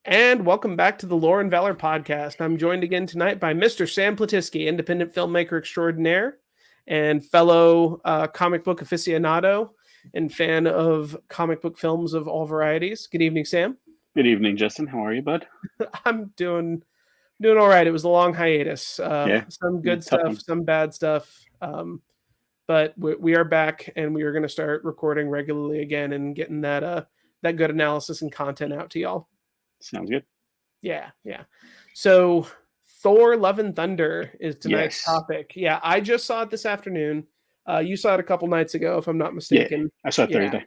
And welcome back to the Lore and Valor podcast. I'm joined again tonight by Mr. Sam Platiski, independent filmmaker extraordinaire and fellow comic book aficionado and fan of comic book films of all varieties. Good evening, Sam. Good evening, Justin. How are you, bud? I'm doing all right. It was a long hiatus. Yeah, Some yeah, good tough stuff, one. some bad stuff. But we are back, and we are going to start recording regularly again and getting that good analysis and content out to y'all. Sounds good. Yeah. So Thor Love and Thunder is tonight's Yes. topic. Yeah, I just saw it this afternoon. You saw it a couple nights ago, if I'm not Yeah, mistaken. I saw it Yeah, Thursday.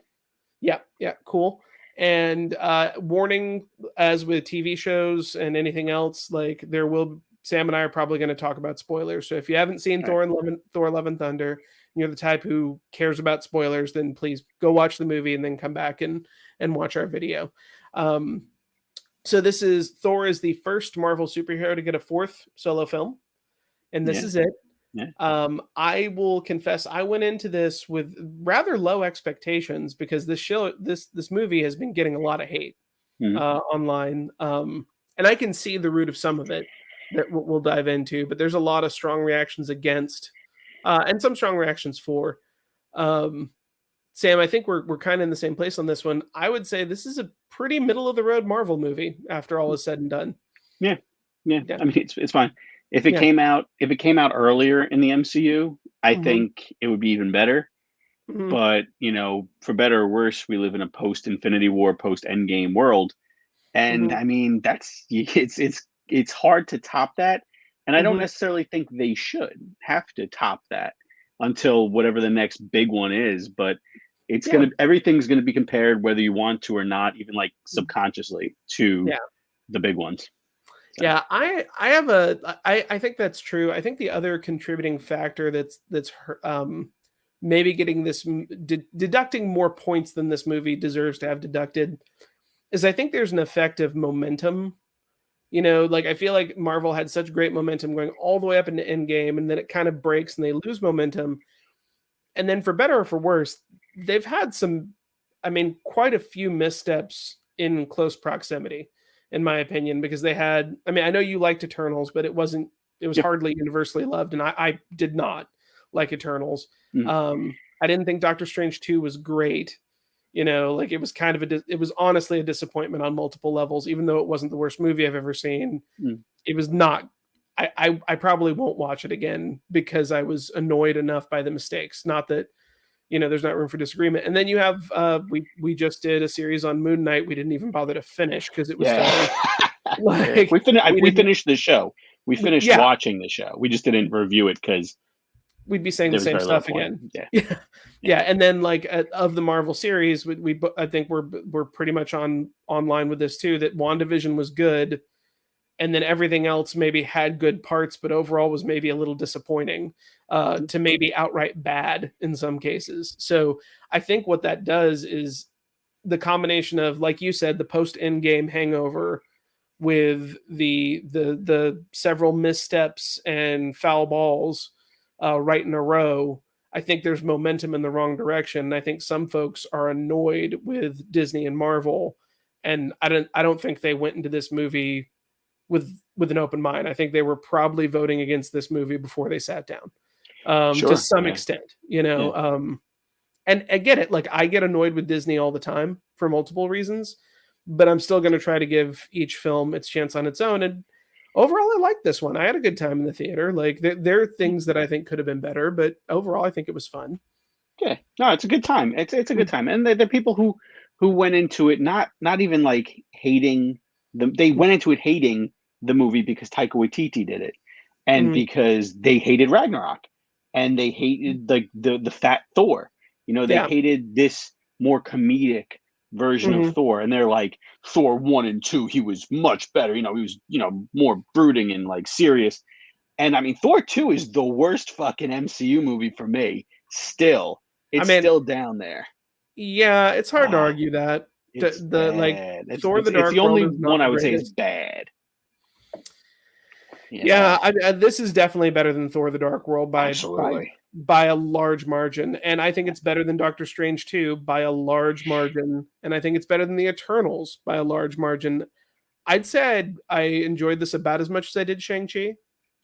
yeah, cool. And warning, as with TV shows and anything else, like Sam and I are probably going to talk about spoilers. So if you haven't seen All right. Thor Love and Thunder, and you're the type who cares about spoilers, then please go watch the movie and then come back and watch our video. So Thor is the first Marvel superhero to get a fourth solo film, and this Yeah, is it. yeah. I will confess I went into this with rather low expectations because this movie has been getting a lot of hate Mhm. online, and I can see the root of some of it that we'll dive into. But there's a lot of strong reactions against, and some strong reactions for. Um, Sam, I think we're kind of in the same place on this one. I would say this is a pretty middle of the road Marvel movie after all is said and done. Yeah, yeah. Yeah, I mean, it's fine. yeah, If it came out earlier in the MCU, I hmm think it would be even better. hmm But for better or worse, we live in a post Infinity War, post Endgame world, and hmm I mean, that's it's hard to top that. And I don't hmm necessarily think they should have to top that until whatever the next big one is. But yeah, everything's gonna be compared whether you want to or not, even like subconsciously to yeah, the big ones. So yeah. I think that's true. I think the other contributing factor that's maybe getting deducting more points than this movie deserves to have deducted is I think there's an effect of momentum. Like I feel like Marvel had such great momentum going all the way up into Endgame, and then it kind of breaks and they lose momentum. And then for better or for worse, they've had quite a few missteps in close proximity, in my opinion, because I know you liked Eternals, but it was yeah. hardly universally loved, and I did not like Eternals. Mm. I didn't think Doctor Strange 2 was great. Like it was it was honestly a disappointment on multiple levels, even though it wasn't the worst movie I've ever seen. Mm. It was not. I probably won't watch it again because I was annoyed enough by the mistakes. Not that there's not room for disagreement. And then you have we just did a series on Moon Knight. We didn't even bother to finish because it was Yeah. so like we We didn't. finished the show. We finished Yeah, watching the show. We just didn't review it because we'd be saying the there was same very little stuff point. again. Yeah. Yeah, Yeah. yeah. And then like of the Marvel series, I think we're pretty much online with this too. That WandaVision was good, and then everything else maybe had good parts, but overall was maybe a little disappointing, to maybe outright bad in some cases. So I think what that does is the combination of, like you said, the post end game hangover with the several missteps and foul balls right in a row. I think there's momentum in the wrong direction. I think some folks are annoyed with Disney and Marvel, and I don't think they went into this movie with an open mind. I think they were probably voting against this movie before they sat down, to Sure. some Yeah. extent, Yeah. and I get it. Like I get annoyed with Disney all the time for multiple reasons, but I'm still going to try to give each film its chance on its own. And overall, I like this one. I had a good time in the theater. Like there are things that I think could have been better, but overall, I think it was fun. Yeah. No, it's a good time. It's a good Mm, time. And the people who went into it not even like hating they mm, went into it hating the movie because Taika Waititi did it. And mm, because they hated Ragnarok and they hated the fat Thor. They yeah. hated this more comedic version of hmm Thor. And they're like, Thor 1 and 2, he was much better. He was, more brooding and like serious. And I mean, Thor 2 is the worst fucking MCU movie for me. Still, I it's mean, still down there. yeah, it's hard to Ah, argue that it's the like bad. Thor: The It's the Dark World only is not one the I would say is greatest. bad. You know, Yeah, this is definitely better than Thor: The Dark World absolutely. by a large margin, and I think it's better than Doctor Strange 2 by a large margin, and I think it's better than the Eternals by a large margin. I'd say I enjoyed this about as much as I did Shang-Chi.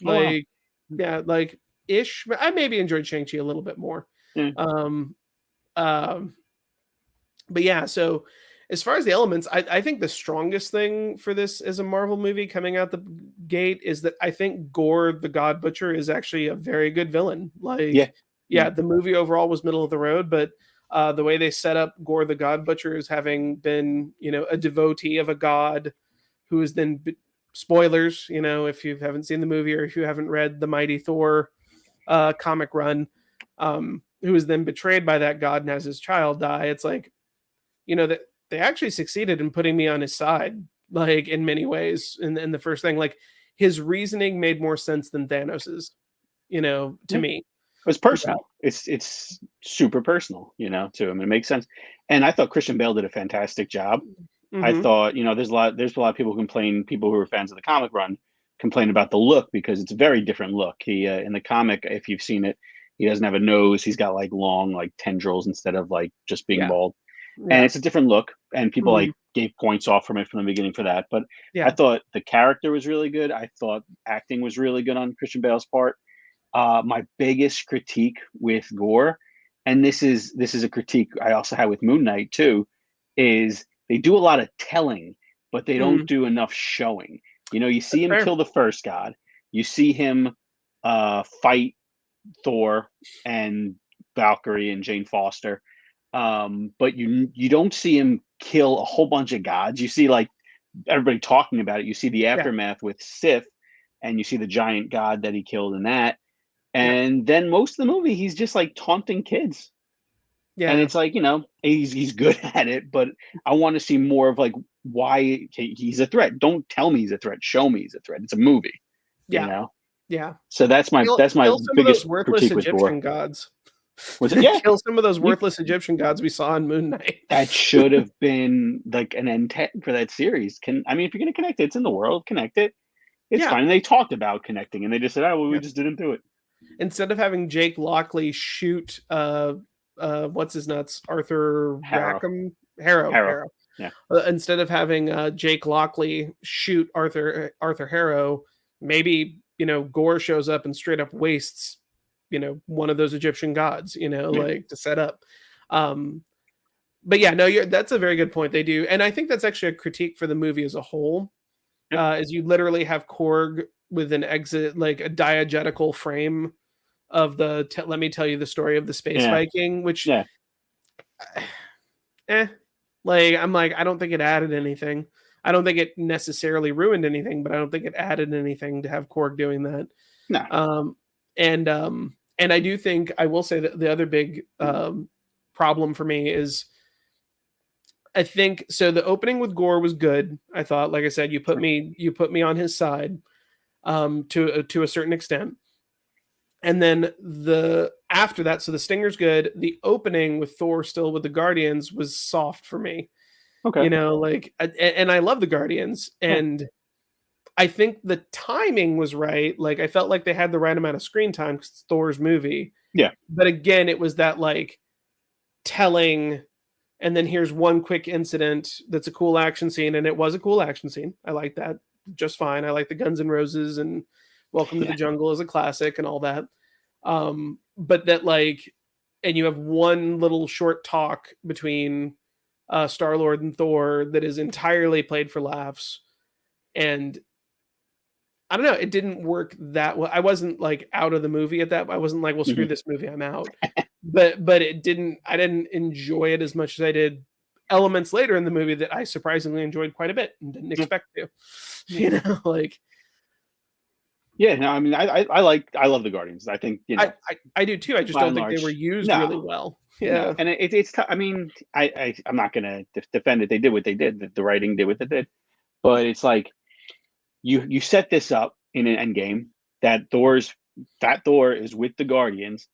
Oh wow. Like, yeah, like ish. I maybe enjoyed Shang-Chi a little bit more. Yeah. Um, um, but yeah, so as far as the elements, I think the strongest thing for this as a Marvel movie coming out the gate is that I think Gore the God Butcher is actually a very good villain. Yeah. Like, Yeah. yeah, the movie overall was middle of the road, but the way they set up Gore the God Butcher as having been, a devotee of a god who is then spoilers, if you haven't seen the movie or if you haven't read the Mighty Thor comic run, who is then betrayed by that god and has his child die. It's like, that they actually succeeded in putting me on his side, like in many ways. In the first thing, like his reasoning made more sense than Thanos's, to Yeah. me. It's Yeah. personal. It's super personal, to him. It makes sense. And I thought Christian Bale did a fantastic job. I Mm-hmm. thought, there's a lot of people people who are fans of the comic run complain about the look because it's a very different look. He in the comic, if you've seen it, he doesn't have a nose. He's got like long like tendrils instead of like just being Yeah. bald. And Yeah. it's a different look, and people Mm-hmm. like gave points off from it from the beginning for that. But I Yeah. thought the character was really good. I thought acting was really good on Christian Bale's part. My biggest critique with Gore, and this is a critique I also had with Moon Knight too, is they do a lot of telling, but they don't Mm, do enough showing. You see that's him fair. kill the first god, you see him fight Thor and Valkyrie and Jane Foster, but you don't see him kill a whole bunch of gods. You see like everybody talking about it. You see the Yeah. aftermath with Sith, and you see the giant god that he killed in that, Yeah. and then most of the movie, he's just like taunting kids. And Yeah. it's like, he's good at it, but I want to see more of like why he's a threat. Don't tell me he's a threat. Show me he's a threat. It's a movie, you Yeah. know? Yeah. So that's my Kill some of those biggest worthless critique with Gore. Egyptian gods. Was it? Yeah. Kill some of those You worthless Egyptian gods we saw in Moon Knight. That should have been like an intent for that series. If you're gonna connect it, it's in the world, connect it. It's Yeah. fine. And they talked about connecting and they just said, oh well, we Yeah. just didn't do it. Instead of having Jake Lockley shoot what's his nuts, Arthur Harrow. Rackham, Harrow, Harrow. Harrow. Yeah. Instead of having Jake Lockley shoot Arthur Harrow, maybe Gore shows up and straight up wastes one of those Egyptian gods, Yeah. like to set up. Um, but yeah, no, that's a very good point. They do, and I think that's actually a critique for the movie as a whole. Yeah. Is you literally have Korg with an exit, like a diegetical frame of let me tell you the story of the space Yeah. Viking, which Yeah. eh, like I'm like, I don't think it added anything. I don't think it necessarily ruined anything, but I don't think it added anything to have Korg doing that. No. Um, and I do think I will say that the other big problem for me is I think so. The opening with Gore was good. I thought, like I said, you put me on his side to a certain extent. And then the after that, so the Stinger's good. The opening with Thor still with the Guardians was soft for me. Okay. Like, and I love the Guardians, Yeah. and I think the timing was right. Like, I felt like they had the right amount of screen time because it's Thor's movie. Yeah. But again, it was that like telling, and then here's one quick incident that's a cool action scene, and it was a cool action scene. I like that just fine. I like the Guns N' Roses and Welcome to the Yeah. Jungle as a classic and all that. But that like, and you have one little short talk between Star Lord and Thor that is entirely played for laughs, and I don't know, it didn't work that well. I wasn't like out of the movie at that. I wasn't like, well, screw Mhm. this movie, I'm out. But it didn't. I didn't enjoy it as much as I did elements later in the movie that I surprisingly enjoyed quite a bit and didn't Yeah. expect to. Yeah. Like Yeah, no, I love the Guardians. I think, I do too. I just by don't and think they were large, used no, really well. no, Yeah. and it's I'm not gonna defend it. They did what they did. The writing did what they did, but it's like you set this up in an end game that Thor is with the Guardians,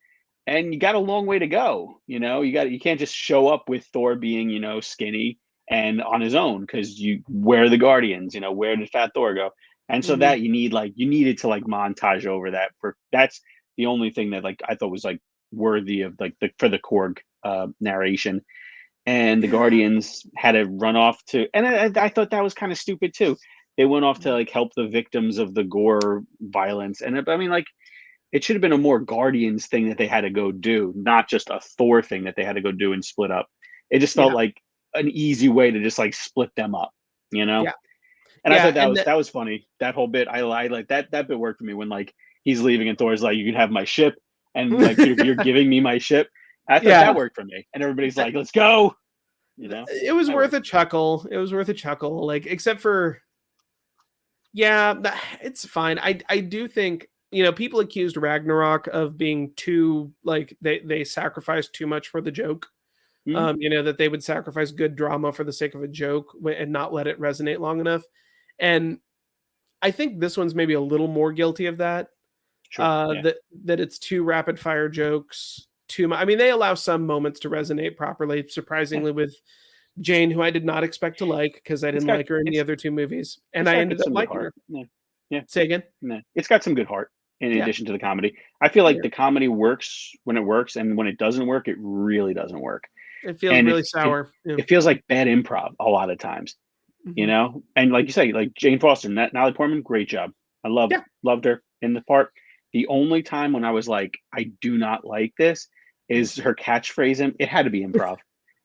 and you got a long way to go. You can't just show up with Thor being skinny and on his own because where are the Guardians? Where did Fat Thor go? And so Mhm. that you needed to like montage over that that's the only thing that like I thought was like worthy of like for the Korg narration. And the Yeah. Guardians had to run off to, and I thought that was kind of stupid too. They went off to like help the victims of the gore violence, and I mean, like, it should have been a more Guardians thing that they had to go do, not just a Thor thing that they had to go do and split up. It just felt Yeah. like an easy way to just like split them up, you know? Yeah. And I Yeah. thought And that was funny. That whole bit, I like that bit worked for me when like he's leaving and Thor's like, "You can have my ship," and like you're giving me my ship. I thought that yeah. worked for me, and everybody's like, "Let's go," you know? It was That worth worked. a chuckle. It was worth a chuckle. Like, except for, yeah, it's fine. I do think, people accused Ragnarok of being too, like, they sacrificed too much for the joke. Mhm. That they would sacrifice good drama for the sake of a joke and not let it resonate long enough. And I think this one's maybe a little more guilty of that. Sure. Yeah. That it's too rapid fire jokes. Too much. I mean, they allow some moments to resonate properly. Yeah. Surprisingly, with Jane, who I did not expect to like because I It's didn't got like her in the it's other two movies, and it's I got ended up some good liking her. heart. Yeah. Yeah. Say again? No, it's got some good heart in Yeah, addition to the comedy. I feel like yeah. the comedy works when it works, and when it doesn't work, it really doesn't work. It feels And really sour. Yeah. it feels like bad improv a lot of times, you Mhm. know? And like you say, like Jane Foster, Natalie Portman, great job. I Yeah. loved her in the part. The only time when I was like, I do not like this is her catchphrase. And it had to be improv.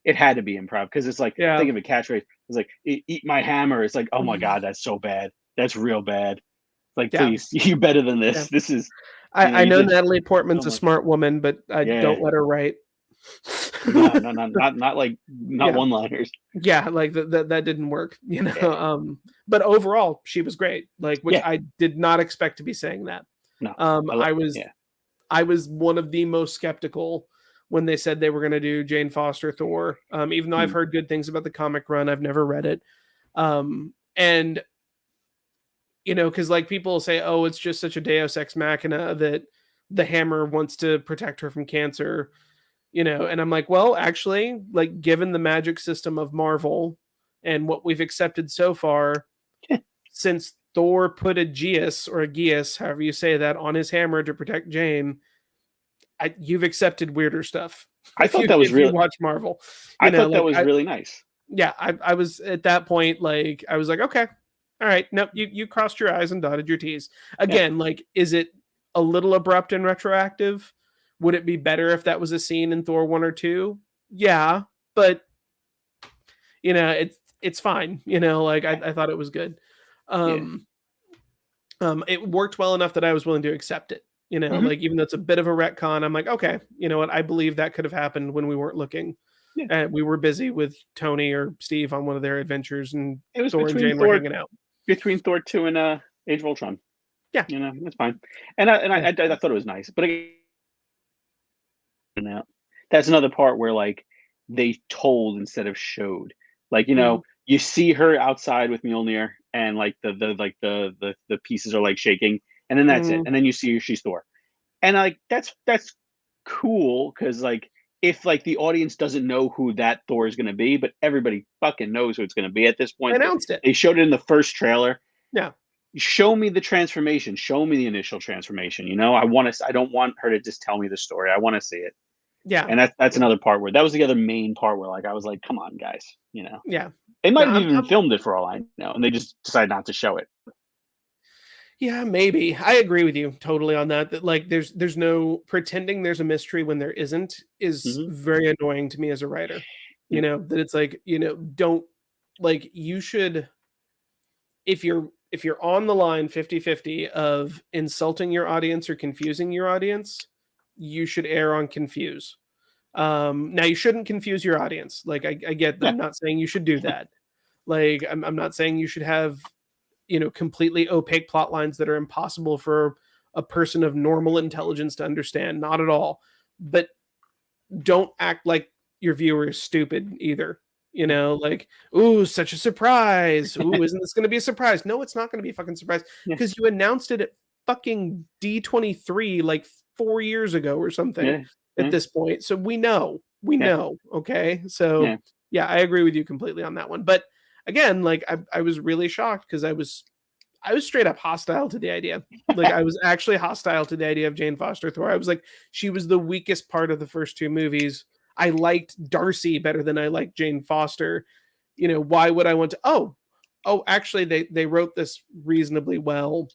It had to be improv because it's like, Yeah. think of a catchphrase. It's like, Eat my hammer." It's like, oh my Mhm. God, that's so bad. That's real bad. Like, Yeah. please, you better than Yeah. this. This is, I you know did Natalie so Portman's a much. smart woman, but I Yeah. don't let her write. No, no, no, not like, not Yeah. one liners. Yeah, like, that didn't work, Yeah. but overall, she was great, like, which Yeah. I did not expect to be saying that. No. Um, I I love, was yeah. I was one of the most skeptical when they said they were gonna do Jane Foster Thor, even though I've Mm. heard good things about the comic run, I've never read it. And, because like, people say, "Oh, it's just such a deus ex machina that the hammer wants to protect her from cancer," and I'm like, "Well, actually, like, given the magic system of Marvel and what we've accepted so far, since Thor put a Geas or a Geas, however you say that, on his hammer to protect Jane, you've accepted weirder stuff. I thought that was If you really watch Marvel, I thought that like, was really nice. yeah, I was at that point, like, I was like, okay, all right, nope, you crossed your I's and dotted your T's. Yeah. Again, like, is it a little abrupt and retroactive? Would it be better if that was a scene in Thor 1 or 2? Yeah, but it's fine. Like, Yeah. I thought it was good. Yeah. Um, it worked well enough that I was willing to accept it. Mhm. Like, even though it's a bit of a retcon, I'm like, okay, you know what? I believe that could have happened when we weren't looking. Yeah. And we were busy with Tony or Steve on one of their adventures, and It was Thor and Jane were hanging out. Between Thor 2 and Age of Ultron. Yeah, You know, that's fine. And yeah. I thought it was nice. But again, that's another part where like they told instead of showed. Like, Mhm, you see her outside with Mjolnir and like the pieces are like shaking, and then that's it. mhm. And then you see she's Thor. And like that's cool because like if like the audience doesn't know who that Thor is gonna be, but everybody fucking knows who it's gonna be at this They point. announced it. They showed it in the first trailer. Yeah, Show me the transformation. Show me the initial transformation. I don't want her to just tell me the story. I want to see it. yeah, And that's yeah, another part where that was the other main part where like I was like, come on, guys. yeah. They No, might have even filmed it for all I know, and they just decided not to show it. yeah, maybe. I agree with you totally on that. That, like, there's no pretending there's a mystery when there isn't is Hmm. very annoying to me as a writer. Yeah. That it's like, don't, like, you should, if you're on the line 50-50 of insulting your audience or confusing your audience, you should err on confuse. Now, you shouldn't confuse your audience. Like, I get that. Yeah. I'm not saying you should do that. Like, I'm not saying you should have, completely opaque plot lines that are impossible for a person of normal intelligence to understand. Not at all. But don't act like your viewer is stupid either. Like, ooh, such a surprise. Ooh, isn't this going to be a surprise? No, it's not going to be a fucking surprise Yeah. because you announced it at fucking D23 like 4 years ago or something Yeah. at Yeah. this point. So we Yeah. know. Okay. So Yeah. yeah, I agree with you completely on that one. But again, like, I was really shocked because I was straight up hostile to the idea. Like, I was actually hostile to the idea of Jane Foster Thor. I was like, she was the weakest part of the first two movies. I liked Darcy better than I liked Jane Foster. Why would I want to? Oh, oh, actually, they wrote this reasonably well,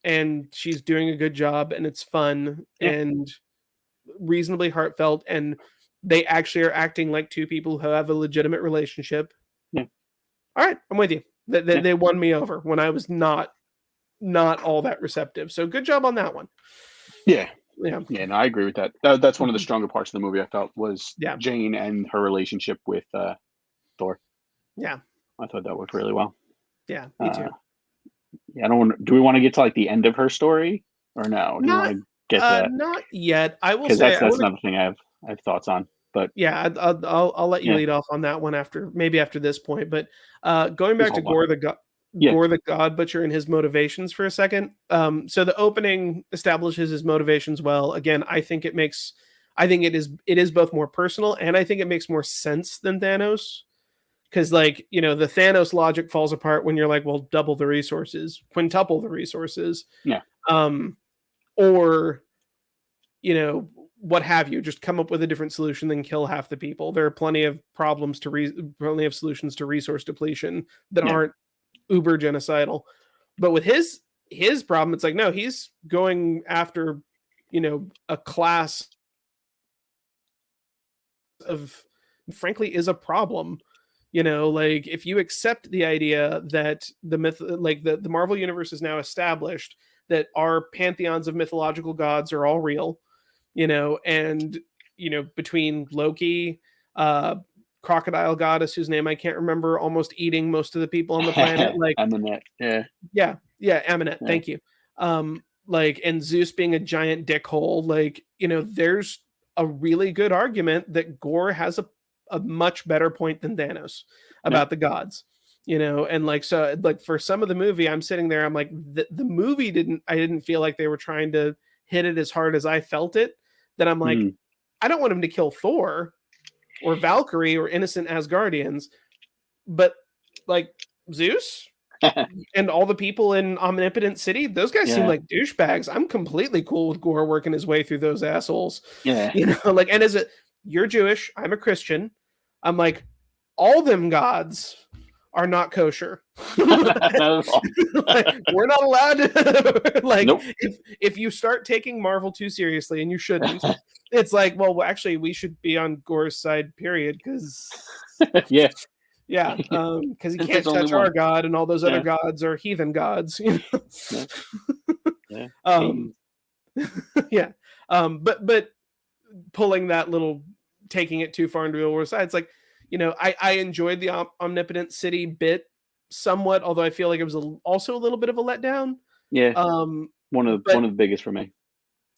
and she's doing a good job, and it's fun Yeah. and reasonably heartfelt, and they actually are acting like two people who have a legitimate relationship. Yeah. All right, I'm with you. They, Yeah. they won me over when I was not all that receptive. So good job on that one. Yeah. Yeah. Yeah, no, I agree with that. That's one of the stronger parts of the movie. I felt was Yeah. Jane and her relationship with Thor. Yeah. I thought that worked really well. Yeah. Me too. Yeah, I don't want. Do we want to get to like the end of her story or no? Do we Not want to get to not yet. I will because say I that's want to. another thing I have thoughts on. But Yeah, I'll let you yeah, lead off on that one after maybe after this point. But going just back to hold on. Yeah, Gore the God Butcher and his motivations for a second. So the opening establishes his motivations well. Again, I think it is both more personal and I think it makes more sense than Thanos. Because like, you know, the Thanos logic falls apart when you're like, well, double the resources, quintuple the resources. yeah, Um, or you know, what have you, just come up with a different solution than kill half the people. There are plenty of plenty of solutions to resource depletion that yeah, aren't uber genocidal. But with his problem, it's like, no, he's going after, you know, a class of frankly is a problem. You know, like if you accept the idea that the myth like the Marvel universe is now established, that our pantheons of mythological gods are all real, you know, and you know, between Loki, uh crocodile goddess whose name I can't remember, almost eating most of the people on the planet, like and then that. Yeah, yeah, Aminet, yeah, thank you. Like, and Zeus being a giant dickhole, like, you know, there's a really good argument that Gore has a much better point than Thanos yeah. about the gods, you know, and like, so like for some of the movie, I'm sitting there, I'm like, the movie I didn't feel like they were trying to hit it as hard as I felt it. That I'm like, Mm. I don't want him to kill Thor or Valkyrie or innocent Asgardians, but like Zeus, and all the people in Omnipotent City, those guys seem Yeah, like douchebags. I'm completely cool with Gore working his way through those assholes. yeah. You know, like, and as a you're Jewish, I'm a Christian. I'm like, all them gods are not kosher. Not at all. Like, we're not allowed to like Nope. if you start taking Marvel too seriously, and you shouldn't, it's like, well, actually we should be on Gore's side, period, because Yeah, yeah, because he there's can't only touch our one. god, and all those other Yeah, gods are heathen gods. You know? yeah, yeah. um, yeah, but pulling that little, taking it too far into the other side, it's like, you know, I enjoyed the omnipotent city bit somewhat, although I feel like it was also a little bit of a letdown. Yeah. Um, One but of the biggest for me.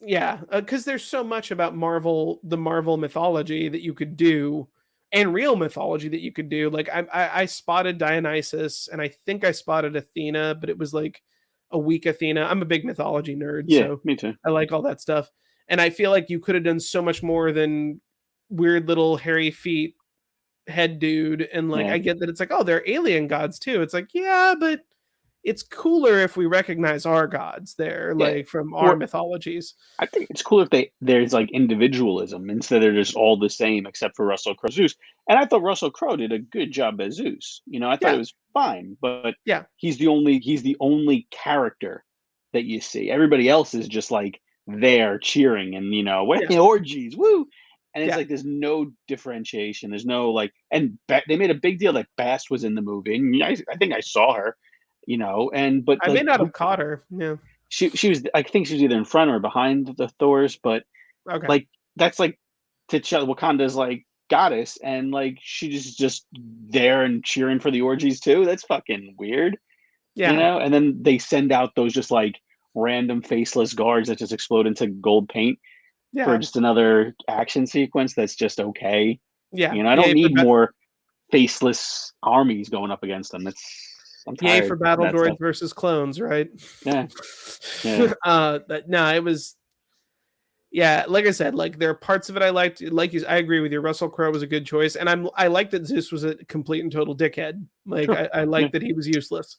yeah, because there's so much about the Marvel mythology that you could do, and real mythology that you could do. Like I spotted Dionysus, and I think I spotted Athena, but it was like a weak Athena. I'm a big mythology nerd, Yeah, so me too. I like all that stuff. And I feel like you could have done so much more than weird little hairy feet head dude. And like, Yeah, I get that it's like, oh, they're alien gods too. It's like, yeah, but it's cooler if we recognize our gods there, yeah. like from our Or mythologies. I think it's cool if there's like individualism instead of just all the same except for Russell Crowe Zeus. And I thought Russell Crowe did a good job as Zeus. You know, I thought it Yeah, was fine, but yeah, he's the only character that you see. Everybody else is just like there cheering and you know, yeah, orgies, woo. And it's yeah. like there's no differentiation. There's no like, and they made a big deal that Bast was in the movie, and I think I saw her, you know, and but I may like not who have caught her. Yeah. she was I think she was either in front or behind the Thors, but Okay. like that's like T'Challa Wakanda's like goddess, and like she just there and cheering for the orgies too. That's fucking weird, you Yeah. know. And then they send out those just like random faceless guards that just explode into gold paint for Yeah. just another action sequence. That's just okay, Yeah. you know. I don't need more faceless armies going up against them. I'm Yay for tired of battle that stuff. droids versus clones, right? Yeah, yeah, No, it was, yeah, like I said, like there are parts of it I liked. Like you, I agree with you. Russell Crowe was a good choice, and I like that Zeus was a complete and total dickhead. Like sure, I yeah, like that he was useless,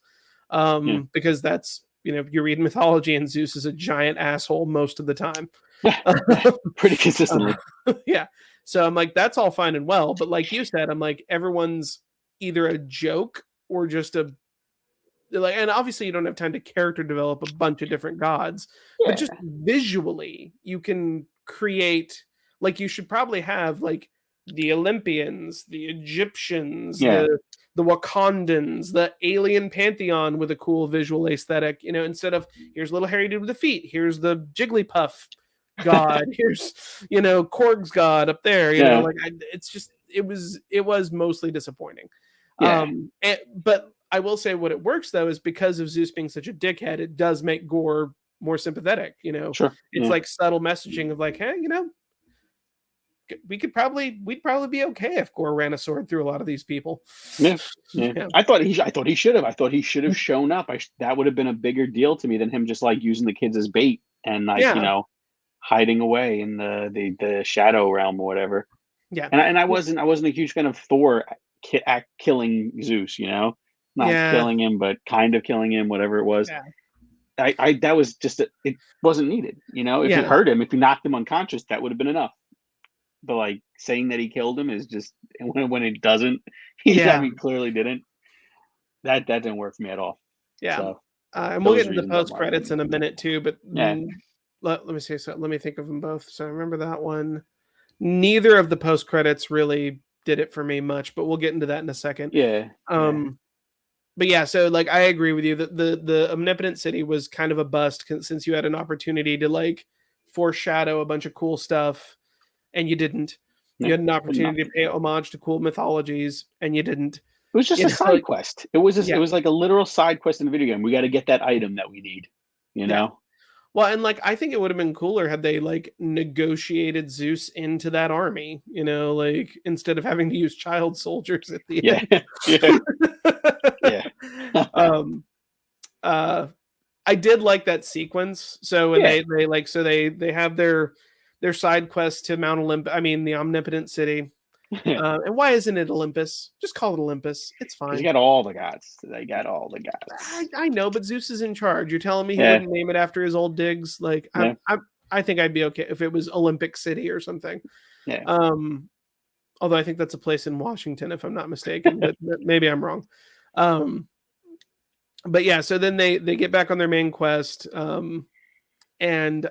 yeah, because that's, you know, you read mythology and Zeus is a giant asshole most of the time. yeah, yeah. Pretty consistently. Yeah, so I'm like, that's all fine and well, but like you said, I'm like, everyone's either a joke or just a like, and obviously you don't have time to character develop a bunch of different gods, but just Yeah, visually you can create, like, you should probably have like the Olympians, the Egyptians, yeah, the Wakandans, the alien pantheon with a cool visual aesthetic, instead of here's little hairy dude with the feet, here's the Jigglypuff god, here's Korg's god up there, yeah, like it's just it was mostly disappointing. yeah. But I will say what it works though is because of Zeus being such a dickhead, it does make Gore more sympathetic. Sure. It's Yeah, like subtle messaging of like, hey, we'd probably be okay if Gore ran a sword through a lot of these people. yeah, yeah. Yeah, I thought he should have. I thought he should have shown up. That would have been a bigger deal to me than him just like using the kids as bait and like yeah, hiding away in the shadow realm or whatever. yeah, And I wasn't a huge fan of Thor killing Zeus. Not yeah, killing him, but kind of killing him. Whatever it was. yeah, I that was just it wasn't needed. If you yeah, hurt him, if you knocked him unconscious, that would have been enough. But like saying that he killed him is just when it doesn't. I yeah, mean, clearly didn't. That didn't work for me at all. yeah. So And we'll those get into the reasons, I'm post like, credits in a minute too. But yeah, let me see. So let me think of them both. So I remember that one. Neither of the post credits really did it for me much, but we'll get into that in a second. yeah, yeah, Um, but yeah, so like I agree with you that the omnipotent city was kind of a bust since you had an opportunity to like foreshadow a bunch of cool stuff and you didn't. You yeah. had an But opportunity to nothing. pay homage to cool mythologies and you didn't. It was just a side Like, quest. It yeah, was like a literal side quest in the video game. We got to get that item that we need. You yeah. know? Well, and like I think it would have been cooler had they like negotiated Zeus into that army, like instead of having to use child soldiers at the Yeah, end. yeah, yeah, um uh I did like that sequence. So when yeah, they like so they have their side quest to Mount Olympus, I mean the omnipotent city. yeah. And why isn't it Olympus? Just call it Olympus. It's Because you fine. got all the gods. They got all the gods. I know, but Zeus is in charge. You're telling me he Yeah, wouldn't name it after his old digs? Like yeah, I think I'd be okay if it was Olympic City or something. yeah. Um, Although I think that's a place in Washington, if I'm not mistaken, but maybe I'm wrong. Um, but yeah, so then they get back on their main quest, and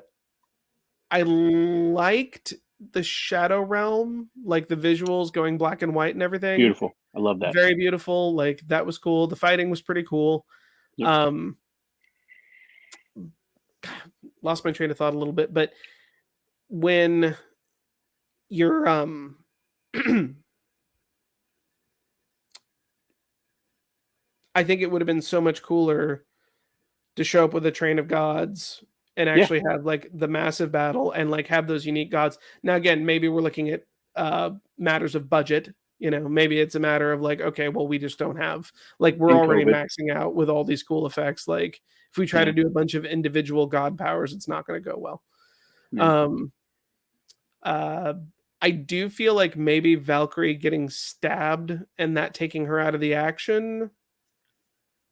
I liked the Shadow Realm, like the visuals going black and white and everything. Beautiful. I love that. Very beautiful. Like that was cool. The fighting was pretty cool. Yep. Um, Lost my train of thought a little bit, but when you're I think it would have been so much cooler to show up with a train of gods and Yeah. actually have like the massive battle and like have those unique gods. Now again, maybe we're looking at matters of budget. Maybe it's a matter of like, okay, well, we just don't have, like, we're In already COVID. maxing out with all these cool effects. Like if we try Yeah. to do a bunch of individual god powers, it's not going to go well. Yeah. Um uh I do feel like maybe Valkyrie getting stabbed and that taking her out of the action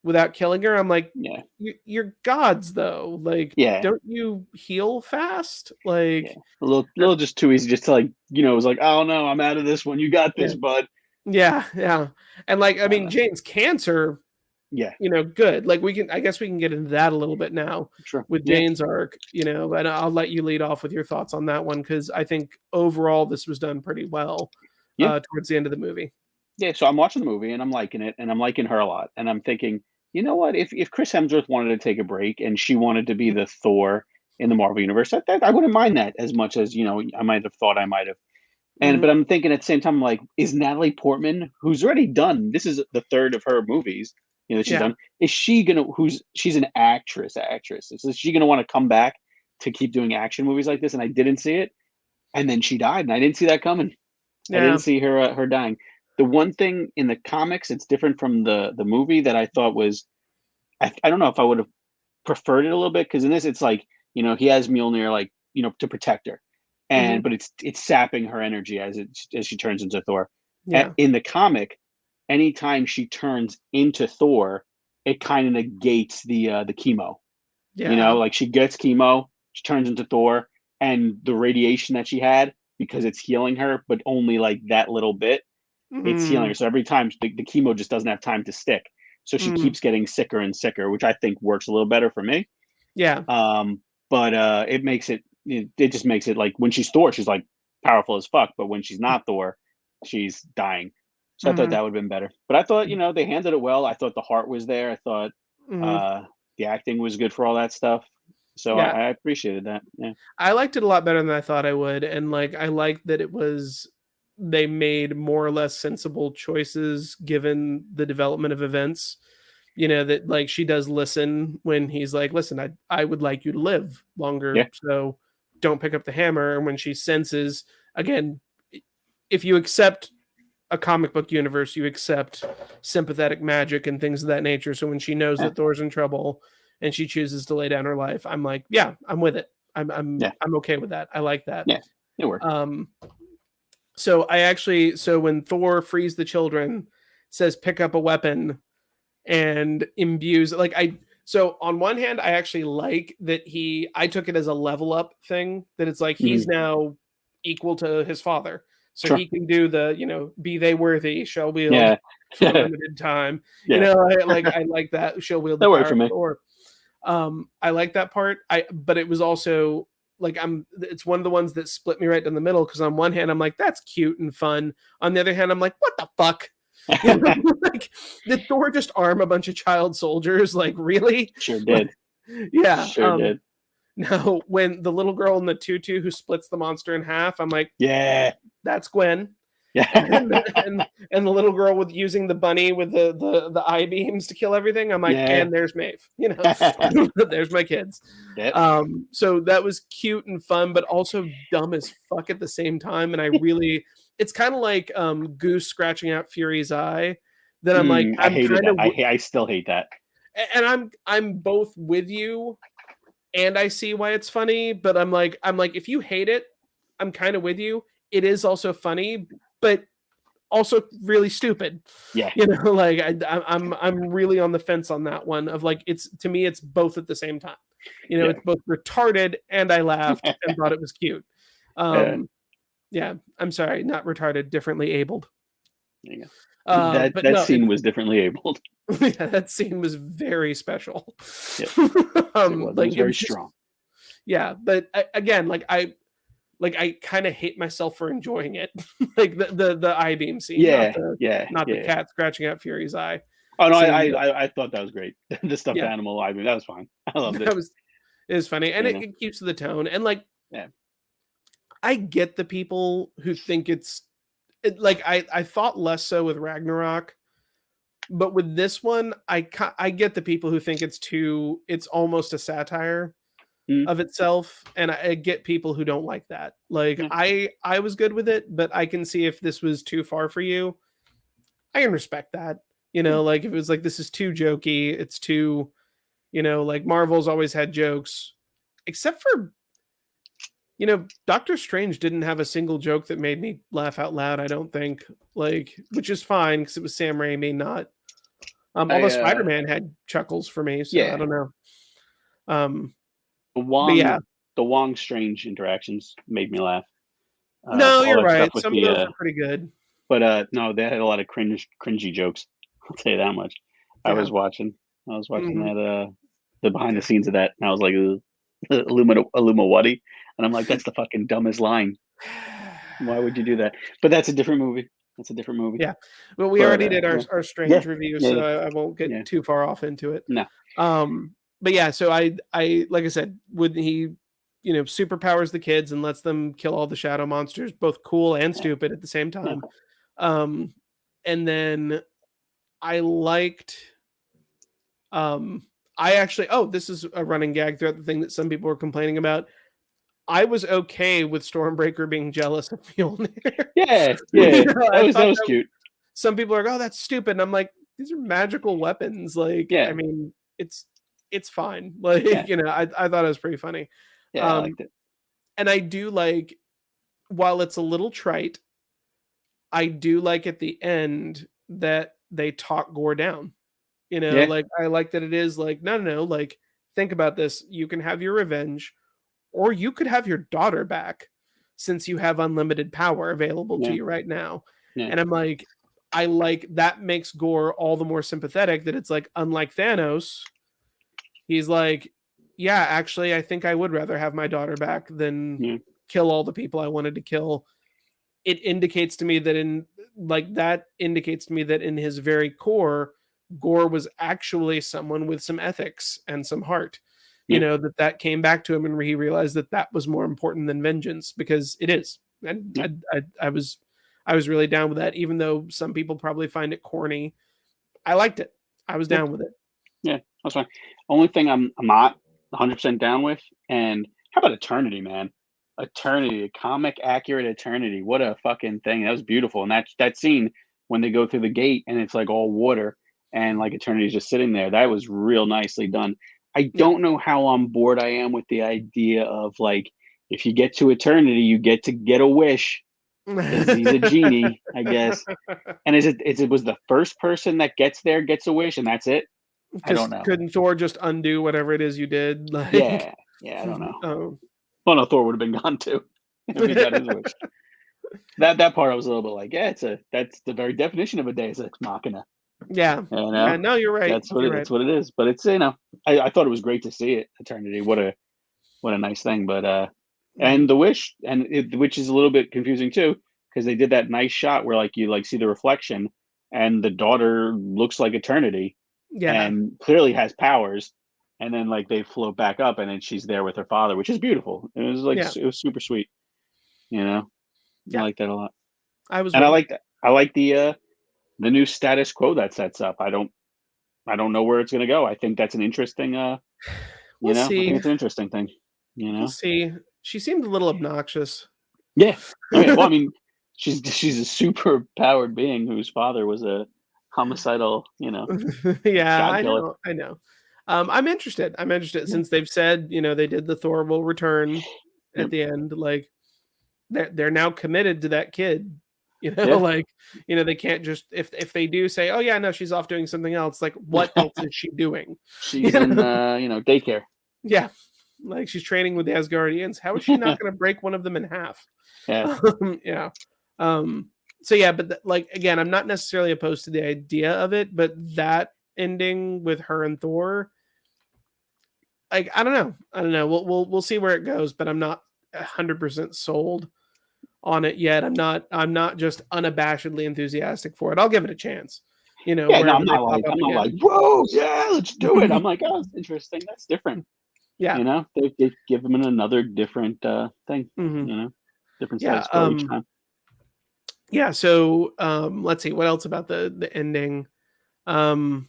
without killing her. I'm like, Yeah. you're gods though. Like, Yeah. don't you heal fast? Yeah. Like, A little just too easy just to like, it was like, oh no, I'm out of this one. You got yeah, this, bud. yeah, yeah. And like, I I don't mean, know. Jane's cancer, Yeah. good. Like, I guess we can get into that a little bit now Sure. with Yeah. Jane's arc, and I'll let you lead off with your thoughts on that one because I think overall this was done pretty well Yeah. towards the end of the movie. Yeah. So I'm watching the movie and I'm liking it and I'm liking her a lot. And I'm thinking, you know what? If Chris Hemsworth wanted to take a break and she wanted to be the Thor in the Marvel universe, I wouldn't mind that as much as, I might have thought I might have. Mhm. But I'm thinking at the same time, like, is Natalie Portman, who's already done, this is the third of her movies, that she's Yeah, done, is she gonna, she's an actress. Is she gonna want to come back to keep doing action movies like this? And I didn't see it. And then she died, and I didn't see that coming. I didn't yeah, see her dying. The one thing in the comics, it's different from the movie that I thought was, I don't know if I would have preferred it a little bit because in this it's like he has Mjolnir like to protect her, hmm, but it's sapping her energy as she turns into Thor. yeah, In the comic, anytime she turns into Thor, it kind of negates the chemo. yeah, Like she gets chemo, she turns into Thor, and the radiation that she had because it's healing her, but only like that little bit, it's healing mm, her. So every time the chemo just doesn't have time to stick. so she Mm, keeps getting sicker and sicker, which I think works a little better for me. yeah. But it makes it just makes it like when she's Thor, she's like powerful as fuck, but when she's not Thor, she's dying. So I thought Hmm. that would have been better. But I thought, they handled it well. I thought the heart was there. I thought Hmm. uh the acting was good for all that stuff. So Yeah. I appreciated that. Yeah. I liked it a lot better than I thought I would, and like I liked that it was they made more or less sensible choices given the development of events. You know that like she does listen when he's like, "Listen, I would like you to live longer, Yeah. so don't pick up the hammer." And when she senses again, if you accept a comic book universe, you accept sympathetic magic and things of that nature. So when she knows Yeah. that Thor's in trouble and she chooses to lay down her life, I'm like, yeah, I'm with it. Yeah. I'm okay with that. I like that. Yeah. It worked. Um, so when Thor frees the children, says pick up a weapon and imbues so on one hand, I actually like that I took it as a level up thing that it's like he's Mhm. now equal to his father. So Sure. he can do be they worthy, shall wield Yeah. for a limited time. Yeah. I like that, shall wield the That worked power for of me. Thor. I like that part. But it was also like it's one of the ones that split me right down the middle because on one hand I'm like that's cute and fun. On the other hand I'm like what the fuck? You know, like did Thor just arm a bunch of child soldiers? Like really? Sure Like, did. yeah. Sure did. Now when the little girl in the tutu who splits the monster in half, I'm like, Yeah. that's Gwen. Yeah. And the little girl with using the bunny with the eye beams to kill everything. I'm like, Yeah. and there's Maeve. There's my kids. Yep. So that was cute and fun, but also dumb as fuck at the same time. And it's kind of like Goose scratching out Fury's eye. That I'm like, I I'm hated kind that. of, I still hate that. and I'm both with you, and I see why it's funny. But I'm like, if you hate it, I'm kind of with you. It is also funny, but also really stupid. Yeah. Like I'm really on the fence on that one of like it's to me it's both at the same time. Yeah. It's both retarded and I laughed and thought it was cute. Uh, Yeah, I'm sorry, not retarded, differently abled. there you go. But That no, scene was differently abled. yeah, that scene was very special. Yep. It was. It was It very was just strong. yeah, but again, I kind of hate myself for enjoying it. Like the eye beam scene, Yeah. Yeah. not the Yeah. cat scratching out Fury's eye. Oh no, Seeing I thought that was great. The stuffed yeah, animal. I mean, that was fine. I loved it. that was it was funny, and You know. it keeps to the tone. And like Yeah. I get the people who think like I thought less so with Ragnarok, but with this one, I get the people who think it's almost a satire Mm, of itself, and I get people who don't like that. Like yeah. I was good with it, but I can see if this was too far for you, I can respect that. Yeah. Like if it was like this is too jokey, it's too, like Marvel's always had jokes, except for Doctor Strange didn't have a single joke that made me laugh out loud. I don't think, like, which is fine because it was Sam Raimi, not. Although I Spider Man had chuckles for me, so I Yeah. don't know. Um, The but yeah, Wong Strange interactions made me laugh. no, All you're that stuff right. with Some of the those are pretty good. but no, they had a lot of cringy jokes. I'll tell you that much. I Yeah. was watching. I was watching Hmm. that the behind the scenes of that, and I was like, "Ugh, Illuma Wuddy," and I'm like, "That's the fucking dumbest line. Why would you do that?" But that's a different movie. That's a different movie. Yeah. Well, we But already did yeah, our yeah, Strange review, yeah, so yeah, I won't get yeah. too far off into it. No, But yeah, so I like I said, when he superpowers the kids and lets them kill all the shadow monsters, both cool and yeah, stupid at the same yeah. time. Um, and then I liked um I actually this is a running gag throughout the thing that some people were complaining about. I was okay with Stormbreaker being jealous of Mjolnir. Yeah, yeah. I That thought was cute. some people are like, "Oh, that's stupid." And I'm like, "These are magical weapons." Like, I Yeah, mean, it's fine. Like, yeah, I thought it was pretty funny. yeah. I Um, liked it. and I do like, while it's a little trite, I do like at the end that they talk Gore down. Yeah, Like I like that it is like, no, no, no, like think about this. You can have your revenge, or you could have your daughter back since you have unlimited power available to yeah, you right now. yeah. And I'm like, I like that makes Gore all the more sympathetic that it's like, unlike Thanos, he's like, yeah, actually, I think I would rather have my daughter back than Yeah, kill all the people I wanted to kill. It indicates to me that in his very core, Gore was actually someone with some ethics and some heart. yeah, That came back to him, and he realized that that was more important than vengeance, because it is. And yeah, I was really down with that, even though some people probably find it corny. I liked it. I was yeah, down with it. yeah. That's fine. Only thing I'm not 100% down with, and how about Eternity, man? Eternity, comic accurate Eternity. What a fucking thing. That was beautiful. And that scene when they go through the gate and it's like all water and like Eternity's just sitting there. That was real nicely done. I Yeah. don't know how on board I am with the idea of like if you get to Eternity, you get to get a wish because he's a genie, I guess. And it was the first person that gets there gets a wish and that's it? I don't Because know. couldn't Thor just undo whatever it is you did? Like, Yeah, yeah, I don't know. oh. Well, no, Thor would have been gone too if he got his wish. That part I was a little bit like, yeah, that's the very definition of a Deus Ex Machina. Yeah. You Yeah. know, No, you're right. that's what You're it, right. it's what it is. But it's I thought it was great to see it. Eternity, what a nice thing. But Mhm. and the wish which is a little bit confusing too because they did that nice shot where like you like see the reflection and the daughter looks like Eternity Yeah. and clearly has powers. And then like they float back up and then she's there with her father, which is beautiful. It was like Yeah. it was super sweet. You know, I Yeah. like that a lot. I was And I with it. like that. I like the new status quo that sets up. I don't know where it's gonna go. I think that's an interesting We'll I think see. it's an interesting thing, you We'll know? see. She seemed a little obnoxious. Yeah. Oh yeah. Well, I mean, she's a super powered being whose father was a homicidal, Yeah, god I killer. know. I know. I'm interested. I'm interested Yeah. since they've said, they did the Thor will return Yeah. at the end. Like, they're now committed to that kid. Yeah. Like, they can't just, if they do say, oh yeah, no, she's off doing something else. Like, what else is she doing? You She's in know? daycare. Yeah. Like, she's training with the Asgardians. How is she not going to break one of them in half? Yeah. Yeah. Um, so yeah, but like, again, I'm not necessarily opposed to the idea of it, but that ending with her and Thor, like, I don't know. I don't know. We'll see where it goes, but I'm not 100% sold on it yet. I'm not just unabashedly enthusiastic for it. I'll give it a chance. Yeah, no, Wherever they pop I'm up not like, again. whoa, yeah, let's do it. I'm like, oh, it's interesting. That's different. Yeah. They give them another different thing, Hmm. different Yeah. status quo each time. Yeah. So let's see what else about the ending. Um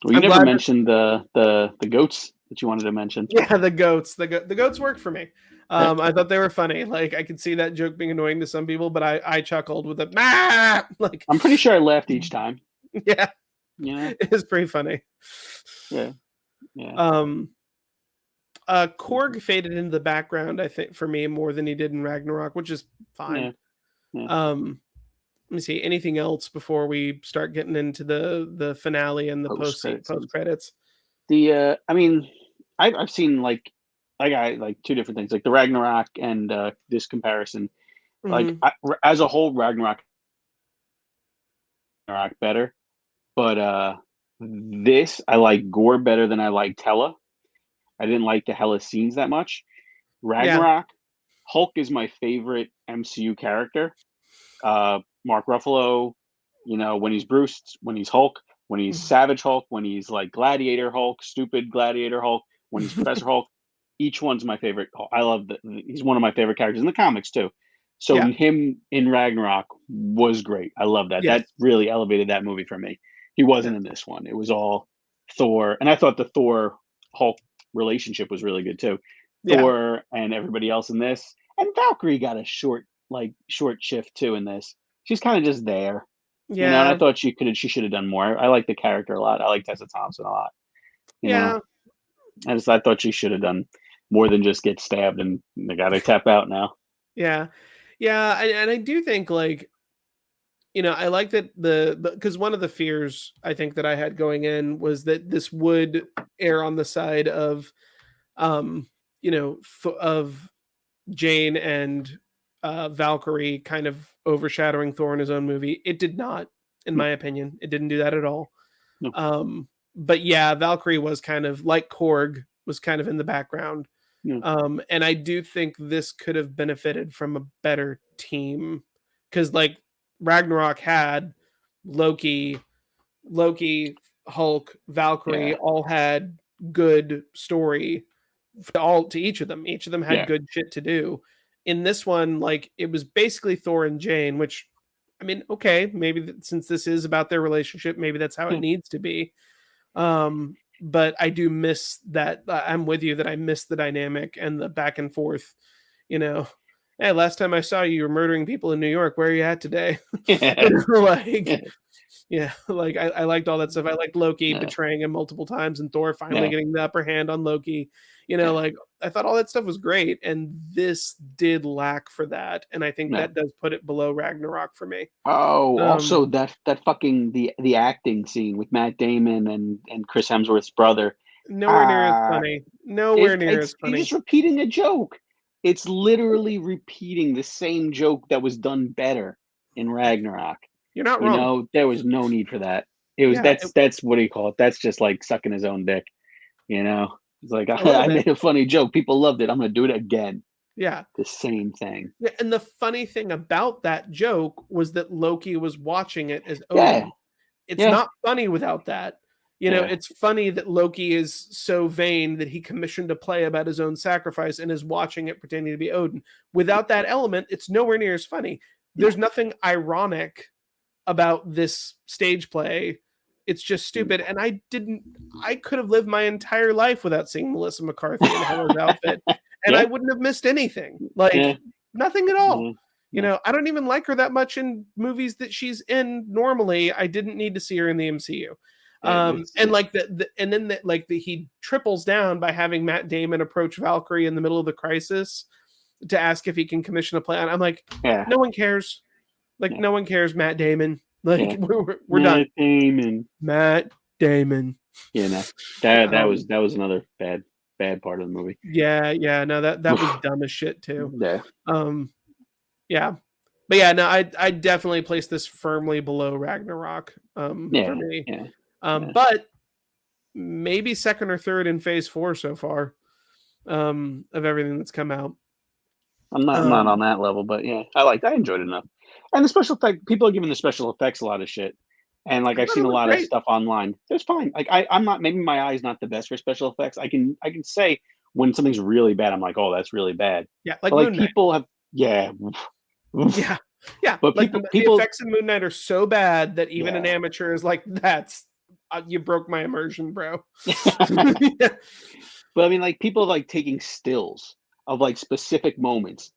Well, you I'm never glad that mentioned the goats that you wanted to mention. yeah, the goats. The goats work for me. Yeah. I thought they were funny. Like, I could see that joke being annoying to some people, but I chuckled with it. "Mah!" Like, I'm pretty sure I laughed each time. yeah, You know? it was pretty funny. Yeah. Yeah. Um Korg faded into the background, I think, for me more than he did in Ragnarok, which is fine. Yeah. Yeah. Um Let me see anything else before we start getting into the finale and the Post credit post scenes. credits. I mean, I've seen like I got like two different things, like the Ragnarok and this comparison. Like Hmm. as a whole, Ragnarok better, but this I like Gore better than I liked Hela. I didn't like the Hela scenes that much. Yeah. Ragnarok, Hulk is my favorite MCU character. Mark Ruffalo, when he's Bruce, when he's Hulk, when he's Savage Hulk, when he's like Gladiator Hulk, stupid Gladiator Hulk, when he's Professor Hulk, each one's my favorite. I love that. He's one of my favorite characters in the comics too. So Yeah. him in Ragnarok was great. I love that. Yes. That really elevated that movie for me. He Yeah. wasn't in this one. It was all Thor, and I thought the Thor Hulk relationship was really good too. Yeah. Thor and everybody else in this, and Valkyrie got a short shift too in this. She's kind of just there, and I Yeah. thought she should have done more. I like the character a lot. I like Tessa Thompson a lot. You know, Yeah. I thought she should have done more than just get stabbed and they got to tap out now. Yeah. Yeah. And I do think, like, I like that because one of the fears I think that I had going in was that this would err on the side of, um, of Jane and Valkyrie kind of overshadowing Thor in his own movie. It did not. in my opinion. It didn't do that at all. No. But yeah, Valkyrie was kind of like Korg, was kind of in the background. No. And I do think this could have benefited from a better team, because like Ragnarok had Loki, Hulk, Valkyrie Yeah. all had good story to each of them. Each of them had Yeah. good shit to do. In this one, like it was basically Thor and Jane, which I mean, okay, maybe since this is about their relationship, maybe that's how it Yeah. needs to be. But I do miss that. I'm with you that I miss the dynamic and the back and forth. You know, hey, last time I saw you, you were murdering people in New York. Where are you at today? Yeah. Like, yeah, like I liked all that stuff. I liked Loki Yeah. betraying him multiple times and Thor finally Yeah. getting the upper hand on Loki. You know, Yeah. like I thought all that stuff was great, and this did lack for that, and I think Yeah. that does put it below Ragnarok for me. Oh, Um, also that fucking the acting scene with Matt Damon and Chris Hemsworth's brother. Nowhere near as Uh funny. Nowhere near as he's funny. just repeating a joke. It's literally repeating the same joke that was done better in Ragnarok. You're not You wrong. know, there was no need for that. It was Yeah, that's what do you call it? That's just like sucking his own dick. You know, it's like a little I bit. made a funny joke. People loved it. I'm gonna do it again. Yeah. The same thing. Yeah, and the funny thing about that joke was that Loki was watching it as Yeah, Odin. It's yeah, not funny without that. You know, yeah, it's funny that Loki is so vain that he commissioned a play about his own sacrifice and is watching it pretending to be Odin. Without that element, it's nowhere near as funny. no. There's nothing ironic about this stage play. It's just stupid. And I could have lived my entire life without seeing Melissa McCarthy in Hella's outfit, and I Yeah, wouldn't have missed anything. Like yeah, nothing at all. yeah, You yeah. know, I don't even like her that much in movies that she's in normally. I didn't need to see her in the MCU. And It's like and then he triples down by having Matt Damon approach Valkyrie in the middle of the crisis to ask if he can commission a plan. I'm like, yeah, no one cares. Like, yeah, no one cares, Matt Damon. Like, yeah. we're done. Matt Damon. Matt Damon. You know that Um, that was another bad part of the movie. yeah, no, that was dumb as shit too. Yeah, Um, yeah, but yeah, no, I definitely place this firmly below Ragnarok. For yeah, me. yeah, yeah. But maybe second or third in Phase 4 so far. Of everything that's come out. I'm not on Um, that level, but yeah, I enjoyed it enough. And the special effect people are giving the special effects a lot of shit. And like I I've thought seen it a looked lot of great. stuff online. It's fine. Like I'm not maybe my eye's not the best for special effects. I can say when something's really bad, I'm like, oh, that's really bad. Yeah, like But like Moon Knight. people have yeah. Oof. Yeah, yeah, But like the people effects in Moon Knight are so bad that even an yeah. amateur is like, "That's you broke my immersion, bro." Yeah, But I mean like people like taking stills of like specific moments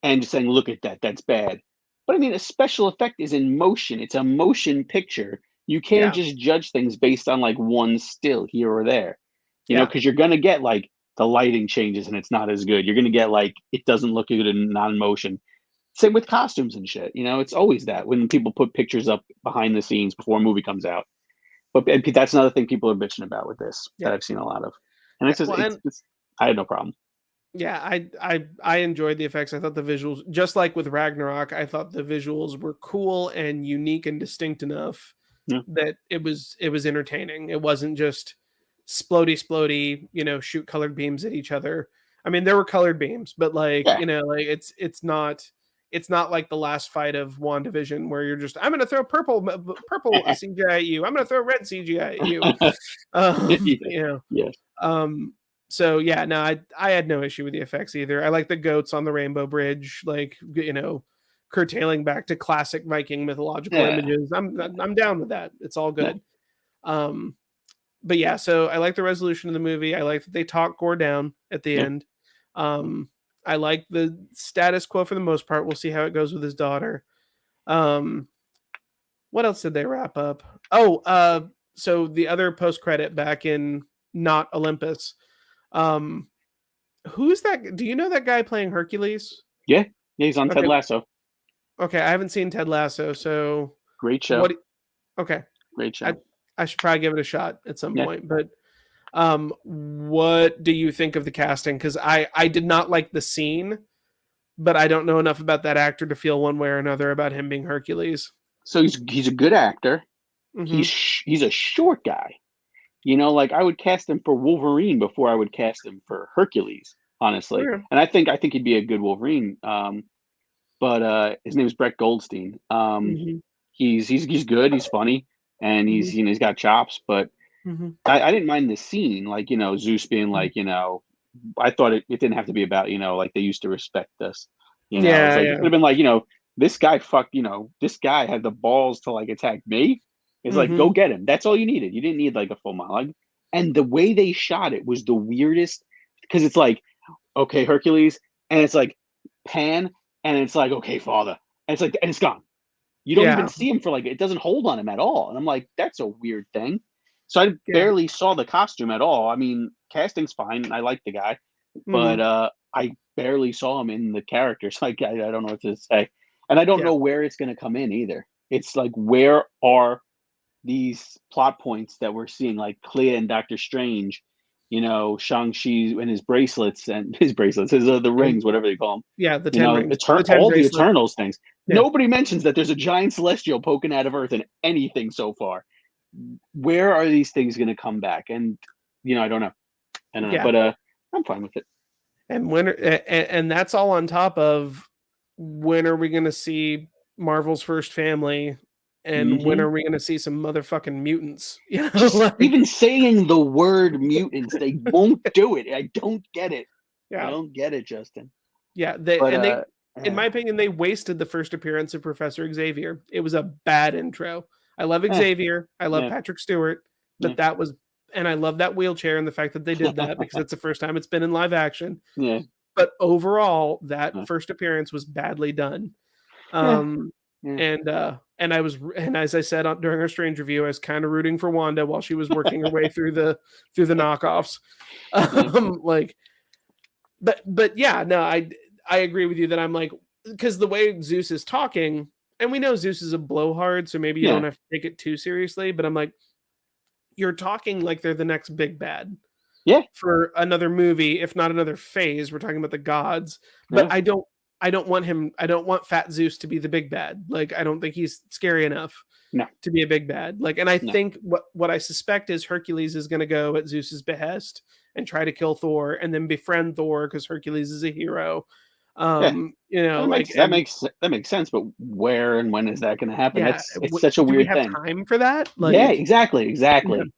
and just saying, look at that, that's bad. But I mean, a special effect is in motion. It's a motion picture. You can't yeah, just judge things based on like one still here or there, you know, yeah, because you're gonna get like the lighting changes and it's not as good. You're gonna get like it doesn't look good in non-motion. Same with costumes and shit. You know, it's always that when people put pictures up behind the scenes before a movie comes out. But that's another thing people are bitching about with this that yeah, I've seen a lot of. And yeah. it's just Well, and it's I had no problem. yeah, I enjoyed the effects. I thought the visuals, just like with Ragnarok, I thought the visuals were cool and unique and distinct enough Yeah. that it was entertaining. It wasn't just splody, you know, shoot colored beams at each other. I mean, there were colored beams, but like, Yeah. you know, like it's not like the last fight of WandaVision where you're just, I'm gonna throw purple CGI at you. I'm gonna throw red CGI at you. Yeah. You know. Yes. So yeah, no, I had no issue with the effects either. I like the goats on the Rainbow Bridge, like, you know, curtailing back to classic Viking mythological Yeah. images. I'm down with that. It's all Yeah. good. Um, but yeah, so I like the resolution of the movie. I like that they talk Gore down at the Yeah. end. Um, I like the status quo for the most part. We'll see how it goes with his daughter. Um, what else did they wrap up? Oh, so the other post credit back in not Olympus. Um, who's that? Do you know that guy playing Hercules? Yeah. Yeah. He's on Ted Okay, Lasso. okay, I haven't seen Ted Lasso, so Great show. what? Okay, Great I show. I should probably give it a shot at some Yeah. point. But what do you think of the casting? Because I did not like the scene, but I don't know enough about that actor to feel one way or another about him being Hercules. So he's a good actor. Mm-hmm. He's a short guy. Like I would cast him for Wolverine before I would cast him for Hercules, honestly. Okay. And I think he'd be a good Wolverine. But his name is Brett Goldstein. Mm-hmm. He's good. He's funny, and Mm-hmm. he's got chops. But Mm-hmm. I didn't mind the scene, like Zeus being like, I thought it didn't have to be about like they used to respect us. It's Yeah, like it yeah. could have been like this guy this guy had the balls to like attack me. It's like Mm-hmm. go get him. That's all you needed. You didn't need like a full monologue. And the way they shot it was the weirdest because it's like okay Hercules, and it's like pan, and it's like okay father, and it's gone. You don't even Yeah, see him for like it doesn't hold on him at all. And I'm like, that's a weird thing. So I yeah. barely saw the costume at all. I mean, casting's fine. I like the guy, Mm-hmm. but I barely saw him in the character. So I don't know what to say. And I don't Yeah, know where it's gonna come in either. It's like where are these plot points that we're seeing, like Clea and Doctor Strange, Shang-Chi and his bracelets and his the and rings, whatever they call them. yeah, the 10 rings, the 10 All the bracelets. Eternals things. Yeah, Nobody mentions that there's a giant celestial poking out of Earth in anything so far. Where are these things going to come back? And I don't know. I don't know, yeah. but I'm fine with it. And and that's all on top of when are we going to see Marvel's first family, and when Hmm. are we going to see some motherfucking mutants? Just Like even saying the word mutants, they won't do it. I don't get it. I yeah, don't get it, Justin. yeah. But In my opinion, they wasted the first appearance of Professor Xavier. It was a bad intro. I love eh, Xavier. I love yeah, Patrick Stewart, yeah, but that was, and I love that wheelchair and the fact that they did that because it's the first time it's been in live action. yeah, But overall, that yeah, first appearance was badly done. yeah, Um, yeah. and as I said during our Strange review, I was kind of rooting for Wanda while she was working her way through the knockoffs. Yeah. Like, but yeah, no, I agree with you that I'm like because the way Zeus is talking, and we know Zeus is a blowhard, so maybe you don't Yeah, have to take it too seriously. But I'm like, you're talking like they're the next big bad yeah, for another movie, if not another phase. We're talking about the gods, but yeah. I don't want him. I don't want Fat Zeus to be the big bad. Like I don't think he's scary enough No, to be a big bad. Like, and I no. think what I suspect is Hercules is going to go at Zeus's behest and try to kill Thor, and then befriend Thor because Hercules is a hero. Yeah, that Like, makes that and makes that makes sense. But where and when is that going to happen? yeah, It's such a do we weird have thing. time for that? Yeah, Like, exactly, yeah, exactly.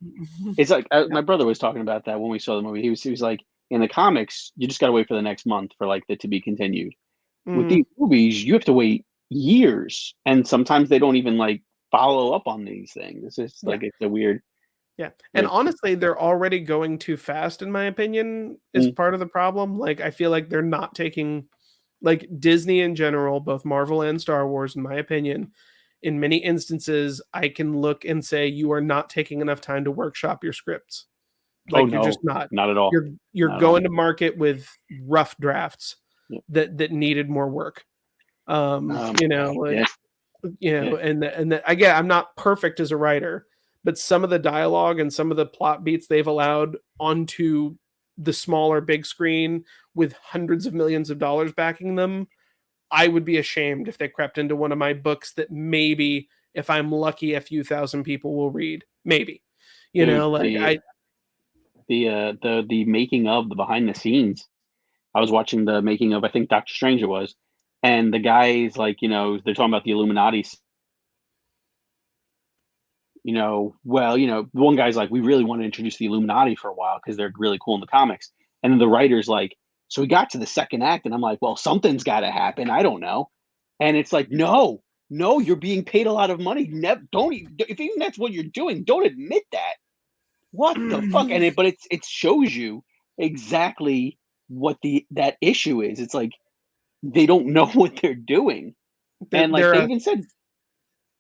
It's like yeah. my brother was talking about that when we saw the movie. He was like, in the comics, you just got to wait for the next month for like the to be continued. With Mhm. these movies, you have to wait years, and sometimes they don't even like follow up on these things. It's just Yeah. like it's a weird, Yeah, and weird. honestly, they're already going too fast, in my opinion, is Mm. part of the problem. Like, I feel like they're not taking like Disney in general, both Marvel and Star Wars, in my opinion, in many instances, I can look and say you are not taking enough time to workshop your scripts. Oh Like you're just no, not. not at all, You're not at all. going to market with rough drafts Yeah. that needed more work. Um, Like yeah, yeah, again, I'm not perfect as a writer, but some of the dialogue and some of the plot beats they've allowed onto the smaller big screen with hundreds of millions of dollars backing them, I would be ashamed if they crept into one of my books that maybe if I'm lucky a few thousand people will read. Maybe. dude. Like I The making of the behind the scenes. I was watching the making of I think Doctor Strange it was, and the guys like they're talking about the Illuminati. Well, the one guy's like, we really want to introduce the Illuminati for a while because they're really cool in the comics. And then the writer's like, so we got to the second act, and I'm like, well, something's got to happen. I don't know. And it's like, no, no, you're being paid a lot of money. Don't if even that's what you're doing, don't admit that. What the fuck? But it shows you exactly what that issue is. It's like they don't know what they're doing, they're and like they're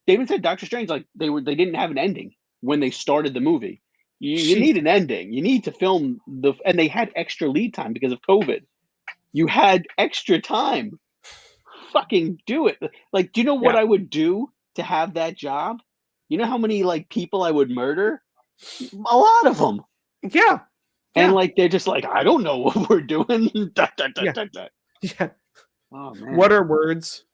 they even said Doctor Strange like they didn't have an ending when they started the movie. You she's need an ending. You need to film and they had extra lead time because of COVID. You had extra time. Fucking do it. Like, do you know what yeah. I would do to have that job? You know how many like people I would murder? A lot of them. Yeah. And Yeah. like they're just like, I don't know what we're doing. Yeah. Yeah. Oh man, What are words?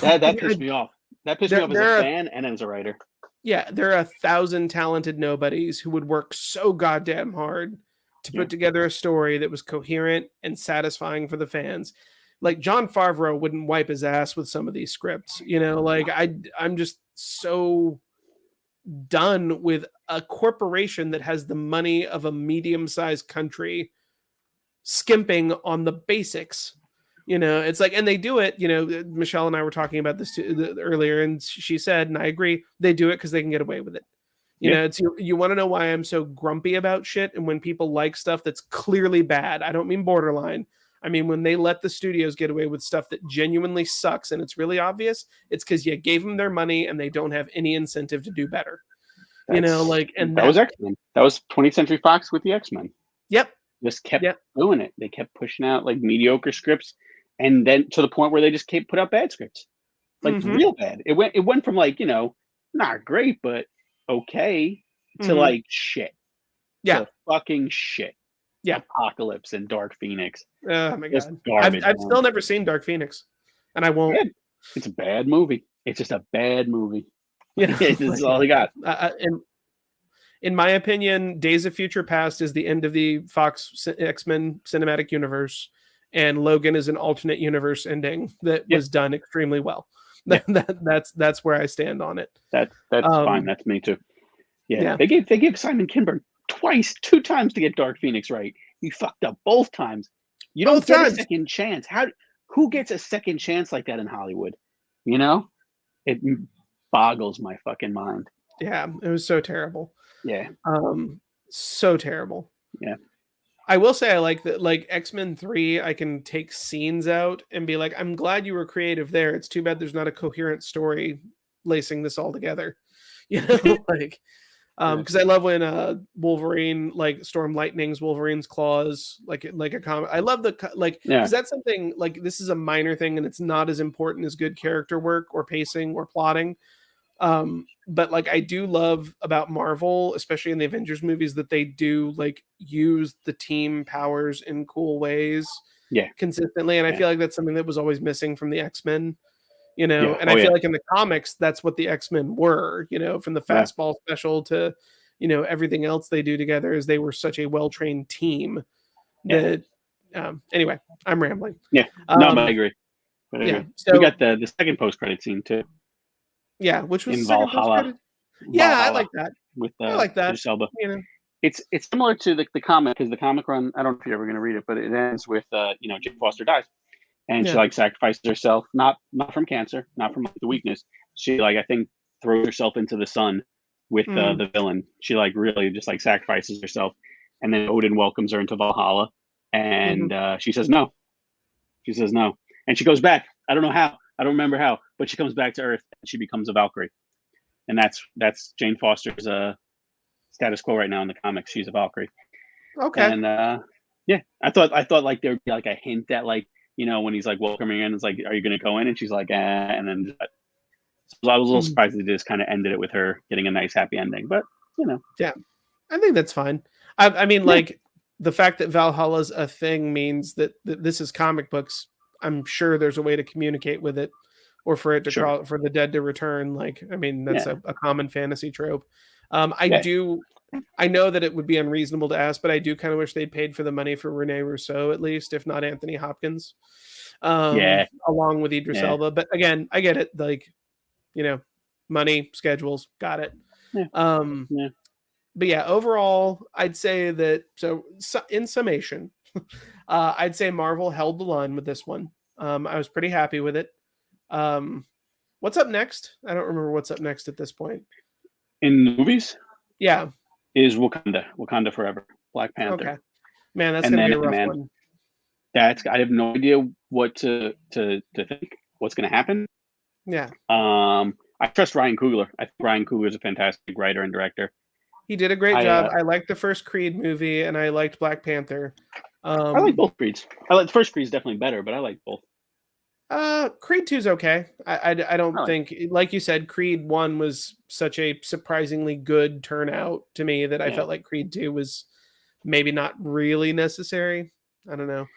that Yeah, pissed me off. That pissed me There, off as a there are fan and as a writer. yeah, there are 1,000 talented nobodies who would work so goddamn hard to Yeah. put together a story that was coherent and satisfying for the fans. Like John Favreau wouldn't wipe his ass with some of these scripts, you know. Like I'm just so done with a corporation that has the money of a medium-sized country skimping on the basics. You know, it's like, and they do it. You know, Michelle and I were talking about this earlier, and she said, and I agree, they do it because they can get away with it. You Yeah. know, it's you want to know why I'm so grumpy about shit, and when people like stuff that's clearly bad. I don't mean borderline. I mean when they let the studios get away with stuff that genuinely sucks and it's really obvious. It's because you gave them their money and they don't have any incentive to do better. You know, That's like, and that was X-Men. That was 20th Century Fox with the X-Men. yep, Just kept yep, doing it. They kept pushing out like mediocre scripts, and then to the point where they just kept put out bad scripts, like mm-hmm, real bad. It went from like not great but okay to mm-hmm, like shit yeah, to fucking shit. yeah. Apocalypse and Dark Phoenix, Oh my just god, garbage. I've Man. still never seen Dark Phoenix, and I won't. Bad. It's a bad movie. It's just a bad movie. You know, This is all he got. in my opinion, Days of Future Past is the end of the Fox X-Men cinematic universe, and Logan is an alternate universe ending that Yeah, was done extremely well. yeah. That's where I stand on it. That's fine. That's me too. Yeah, Yeah. they gave Simon Kinberg two times to get Dark Phoenix right. He fucked up both times. You don't Both get a times. second chance. Who gets a second chance like that in Hollywood? You know, it boggles my fucking mind. Yeah, it was so terrible. Yeah, So terrible. yeah, I will say I like that, like X-Men 3, I can take scenes out and be like, I'm glad you were creative there. It's too bad there's not a coherent story lacing this all together. You know, like yeah, because I love when Wolverine like Storm Lightning's Wolverine's claws like a comic. I love like yeah, because that's something like this is a minor thing and it's not as important as good character work or pacing or plotting. But like I do love about Marvel, especially in the Avengers movies, that they do like use the team powers in cool ways yeah, consistently, and I yeah, feel like that's something that was always missing from the X-Men. You know, yeah. and Oh I yeah, feel like in the comics, that's what the X-Men were. You know, from the yeah, fastball special to everything else they do together, is they were such a well-trained team yeah, that. Anyway, I'm rambling. yeah. No, but I agree. But I Yeah. agree. We So got the second post credit scene too yeah, which was the in second post Valhalla. credit. Yeah, I like Valhalla that. with I like that. Idris Elba. You know. It's similar to the comic because the comic run. I don't know if you're ever going to read it, but it ends with Jane Foster dies, and she Yeah. like sacrifices herself, not from cancer, not from like, the weakness. She like I think throws herself into the sun with Mm, the villain. She like really just like sacrifices herself, and then Odin welcomes her into Valhalla, mhm. and she says no. She says no, and she goes back. I don't know how. I don't remember how, but she comes back to Earth and she becomes a Valkyrie, and that's Jane Foster's status quo right now in the comics. She's a Valkyrie, Okay. and yeah, I thought like there would be like a hint that like when he's like welcoming her in, it's like, are you going to go in? And she's like, and then so I was a little Mhm. surprised they just kind of ended it with her getting a nice happy ending, but Yeah, I think that's fine. I mean, yeah, like the fact that Valhalla's a thing means that this is comic books. I'm sure there's a way to communicate with it, or for it to sure, crawl, for the dead to return. Like, I mean, that's yeah, a common fantasy trope. I yeah, do. I know that it would be unreasonable to ask, but I do kind of wish they'd paid for the money for Rene Rousseau at least, if not Anthony Hopkins, yeah, along with Idris yeah, Elba. But again, I get it. Like, money, schedules, got it. yeah, Um, yeah, but yeah, overall, I'd say that. So in summation, I'd say Marvel held the line with this one. I was pretty happy with it. Um, what's up next? I don't remember what's up next at this point. in the movies Yeah. is Wakanda Forever, Black Panther, Okay. Man, that's and gonna be then a rough Man. one. I have no idea what to think. What's going to happen? Yeah. I trust Ryan Coogler. I think Ryan Coogler is a fantastic writer and director. He did a great I job. I liked the first Creed movie, and I liked Black Panther. I like both Creeds. I like the first Creed's definitely better, but I like both. Creed 2 is okay. I I don't like. think, like you said, Creed 1 was such a surprisingly good turnout to me that I Yeah. felt like Creed 2 was maybe not really necessary. I don't know.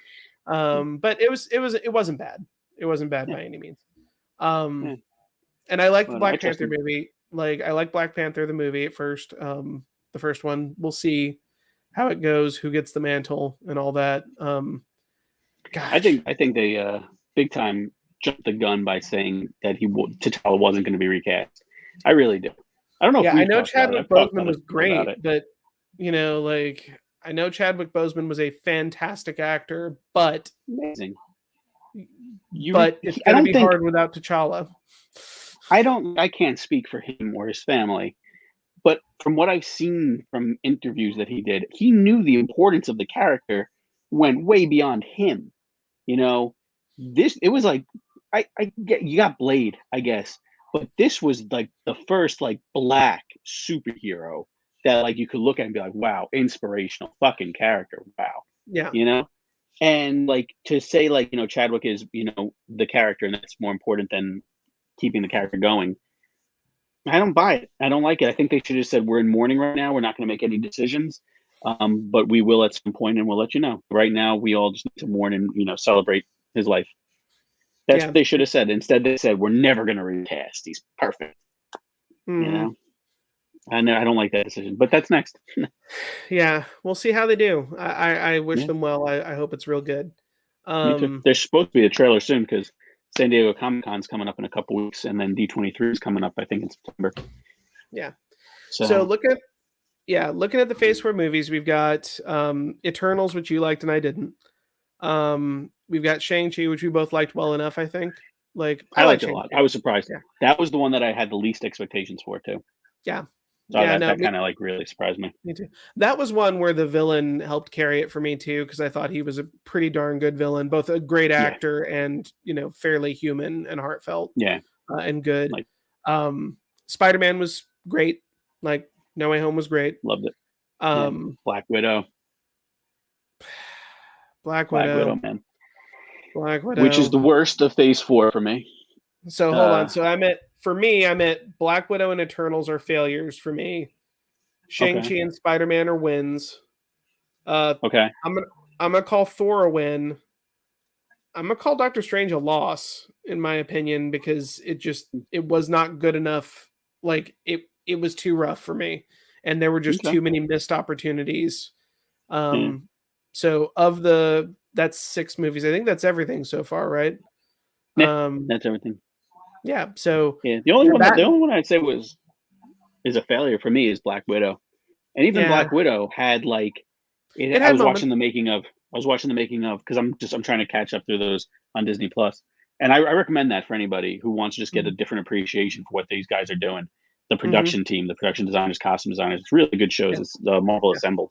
But it wasn't bad. It wasn't bad Yeah. by any means. Yeah. Um And I like the Well, no, I Black trust Panther him. movie. Like I like Black Panther the movie at first. The first one. We'll see how it goes, who gets the mantle, and all that. Gosh, I think they big time jumped the gun by saying that T'Challa wasn't going to be recast. I really do. I don't know if yeah, I we've know talked about it. Chadwick I've talked Boseman about it was about great, it. but like I know Chadwick Boseman was a fantastic actor, but Amazing. it's I going to don't be think hard without T'Challa. I can't speak for him or his family, but from what I've seen from interviews that he did, he knew the importance of the character went way beyond him. You know, this it was like I get you got Blade, I guess, but this was like the first like black superhero that like you could look at and be like, wow, inspirational fucking character, wow, Yeah, you know. And like to say like Chadwick is the character and that's more important than keeping the character going. I don't buy it. I don't like it. I think they should have said we're in mourning right now. We're not going to make any decisions, but we will at some point, and we'll let you know. Right now, we all just need to mourn and celebrate his life. That's yeah. what they should have said. Instead, they said we're never going to recast. He's perfect. You Hmm. know, I know I don't like that decision, but that's next. Yeah, we'll see how they do. I wish Yeah, them well. I hope it's real good. me too. Um, There's supposed to be a trailer soon because San Diego Comic Con's coming up in a couple weeks, and then D23 is coming up. I think in September. yeah. So So looking at the Phase 4 movies, we've got Eternals, which you liked and I didn't. We've got Shang-Chi, which we both liked well enough, I think. Like I I like liked it a lot. Shang-Chi. I was surprised. Yeah. That was the one that I had the least expectations for too. Yeah. So Yeah, no, that kind of like really surprised me. me too. That was one where the villain helped carry it for me too, because I thought he was a pretty darn good villain, both a great Yeah, actor and fairly human and heartfelt yeah, and good. like Spider-Man was great. Like No Way Home was great. loved it. Yeah, Um, Black Widow, Black Black Widow, Widow, man, Black which is Widow. the worst of Phase 4 for me. So hold on. So for me, I'm at Black Widow and Eternals are failures for me. Okay, Shang-Chi and Spider-Man are wins. Uh, okay, I'm gonna call Thor a win. I'm gonna call Doctor Strange a loss, in my opinion, because it was not good enough. Like it was too rough for me, and there were just okay, too many missed opportunities. yeah, So that's 6 movies. I think that's everything so far, right? yeah, Um, that's everything. yeah. So Yeah, they're the batting. only one I'd say is a failure for me is Black Widow, and even Yeah, Black Widow had like it. it had moments. I was watching the making of because I'm trying to catch up through those on Disney Plus, and I recommend that for anybody who wants to just get a Mhm. different appreciation for what these guys are doing. The Mhm. production team, the production designers, costume designers, it's really good shows. Yeah, It's Marvel yeah. Assembled.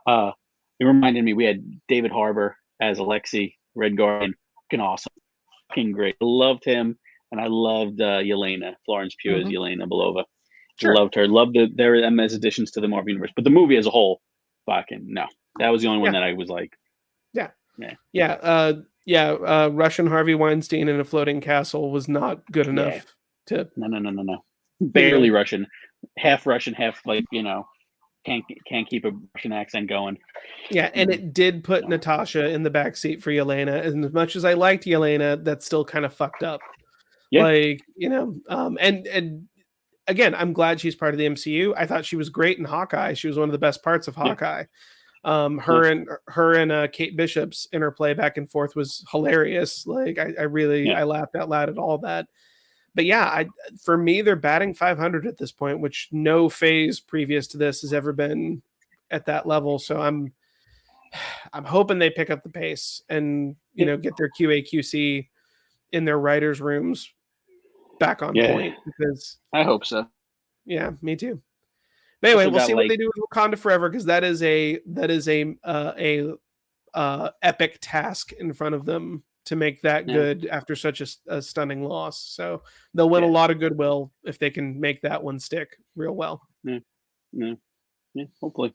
Uh, it reminded me we had David Harbour as Alexei, Red Guardian, fucking awesome, fucking great. I loved him, and I loved Yelena, Florence Pugh as Mhm. Yelena Belova. Sure. Loved her. Loved them as additions to the Marvel universe. But the movie as a whole, fucking no. That was the only one Yeah. that I was like, Yeah. yeah, Yeah. Russian Harvey Weinstein in a floating castle was not good yeah, enough to, no. you know, Barely Russian, half like can't keep a Russian accent going. yeah, and Mm, it did put no. Natasha in the back seat for Yelena. And as much as I liked Yelena, that's still kind of fucked up. Yeah, Like, and again, I'm glad she's part of the MCU. I thought she was great in Hawkeye. She was one of the best parts of yeah, Hawkeye. yeah, Her and Kate Bishop's interplay back and forth was hilarious. Like I really yeah. I laughed out loud at all that. But yeah, for me they're batting 500 at this point, which no phase previous to this has ever been at that level. So I'm hoping they pick up the pace and Yeah. get their QA/QC in their writers' rooms back on Yeah, point because I hope so. yeah, me too. But anyway, Also we'll got see what like they do with Wakanda Forever because that is a epic task in front of them to make that yeah, good after such a stunning loss. So they'll win a yeah, lot of goodwill if they can make that one stick real well. yeah, yeah, yeah. Hopefully.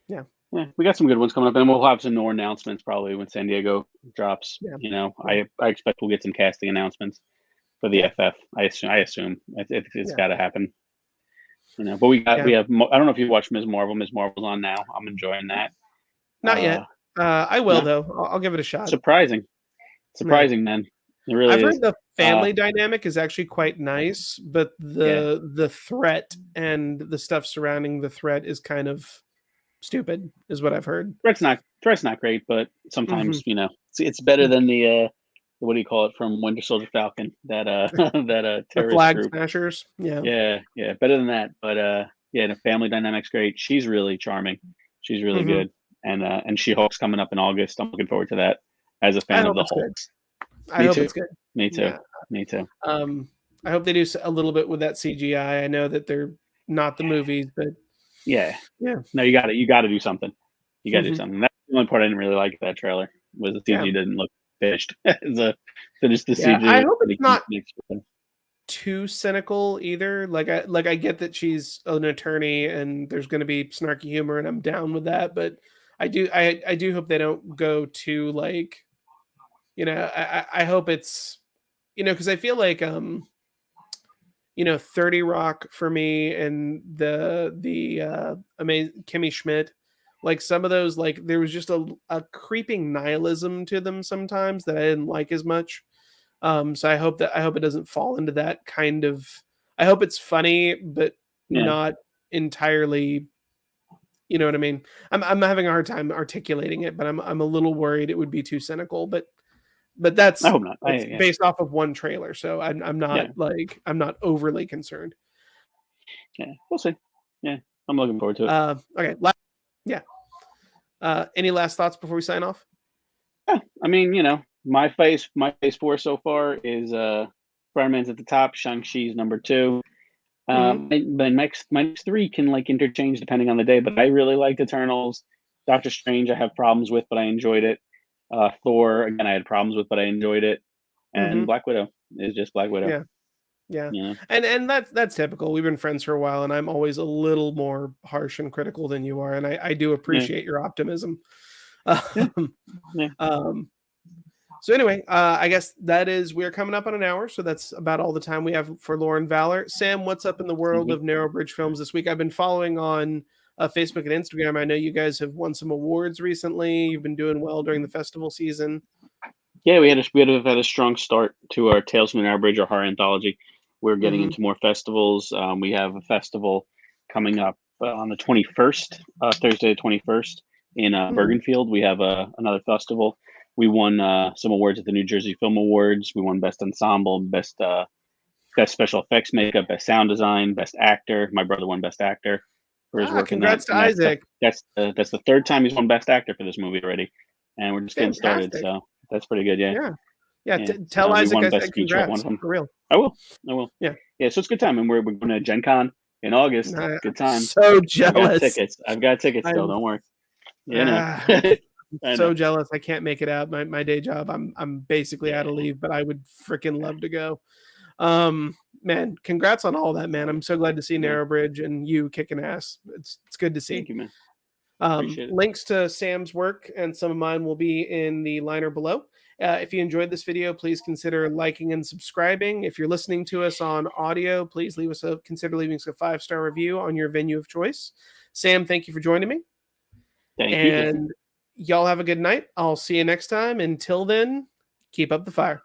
Yeah, Yeah, we got some good ones coming up, and we'll have some more announcements probably when San Diego drops. yeah, yeah, I expect we'll get some casting announcements for the yeah, FF. I assume it's yeah, got to happen. But yeah. we have. I don't know if you watch Ms. Marvel. Ms. Marvel's on now. I'm enjoying that. Not Uh, yet. I will no, though. I'll give it a shot. surprising, Yeah, surprising, man. It really I've is. heard the family dynamic is actually quite nice, but Yeah. the threat and the stuff surrounding the threat is kind of stupid, is what I've heard. Threat's not great, but Mhm. sometimes it's better than the what do you call it from Winter Soldier Falcon, that that The terrorist flag group. smashers. Yeah. Yeah, yeah, better than that. But yeah, the family dynamic's great. She's really charming. She's really Mhm. good. And She-Hulk's coming up in August. I'm looking forward to that as a I fan of hope the it's good. Hulks. I Me hope too. it's good. Me too. Yeah. Me too. Um, I hope they do a little bit with that CGI. I know that they're not the movies, but Yeah. yeah. No, you gotta do something. You gotta do Mhm. something. That's the only part I didn't really like of that trailer, was the Yeah. CG didn't look finished. the Finished the Yeah. I CG hope it's not makes too cynical either. I get that she's an attorney and there's going to be snarky humor and I'm down with that, but I do hope they don't go too like, I hope it's, because I feel like 30 Rock for me and the amazing Kimmy Schmidt, like some of those, like there was just a creeping nihilism to them sometimes that I didn't like as much. So I hope it doesn't fall into that kind of. I hope it's funny, but yeah. not entirely. You know what I mean? I'm having a hard time articulating it, but I'm a little worried it would be too cynical. But I that's hope not. that's Yeah. based off of one trailer, so I'm not Yeah. like I'm not overly concerned. Yeah. We'll see. Yeah. I'm looking forward to it. Okay, yeah. Any last thoughts before we sign off? Yeah. I mean, my phase four so far is Spider-Man's at the top, Shang-Chi's number two. Hmm. My next three can like interchange depending on the day, but I really liked Eternals. Doctor Strange, I have problems with, but I enjoyed it. Thor, again, I had problems with, but I enjoyed it. And Hmm. Black Widow is just Black Widow. Yeah. Yeah. You know, And that's typical. We've been friends for a while and I'm always a little more harsh and critical than you are, and I do yeah, appreciate your optimism. yeah, Um, yeah. um, so anyway, I guess we're coming up on an hour, so that's about all the time we have for Lauren Valor. Sam, what's up in the Sounds world good. of Narrow Bridge Films this week? I've been following on Facebook and Instagram. I know you guys have won some awards recently. You've been doing well during the festival season. Yeah, had a strong start to our Tales from the Narrow Bridge, our horror anthology. We're getting Hmm. into more festivals. We have a festival coming up on the 21st, Thursday the 21st in Hmm. Bergenfield. We have another festival. We won some awards at the New Jersey Film Awards. We won Best Ensemble, Best Special Effects Makeup, Best Sound Design, Best Actor. My brother won Best Actor for his work in that, Congrats to Isaac. that's the third time he's won Best Actor for this movie already, and we're just getting started. Fantastic. So that's pretty good. Yeah. Yeah. Yeah. Yeah, Tell we Isaac won I best said feature at one congrats of them. for real. I will. I will. Yeah. Yeah, so it's a good time, and we're going to Gen Con in August. I'm Good times. so I've got jealous. tickets. I've got tickets still. I'm Don't worry. ah, I know. so jealous. I can't make it out. My day job. I'm basically out Yeah. of leave, but I would freaking love to go. Man, congrats on all that, man. I'm so glad to see Yeah. Narrow Bridge and you kicking ass. It's good to see. Thank you, man. Appreciate it. Links to Sam's work and some of mine will be in the liner below. If you enjoyed this video, please consider liking and subscribing. If you're listening to us on audio, please consider leaving us a 5-star review on your venue of choice. Sam, thank you for joining me. Thank you, Jeffrey. And y'all have a good night. I'll see you next time. Until then, keep up the fire.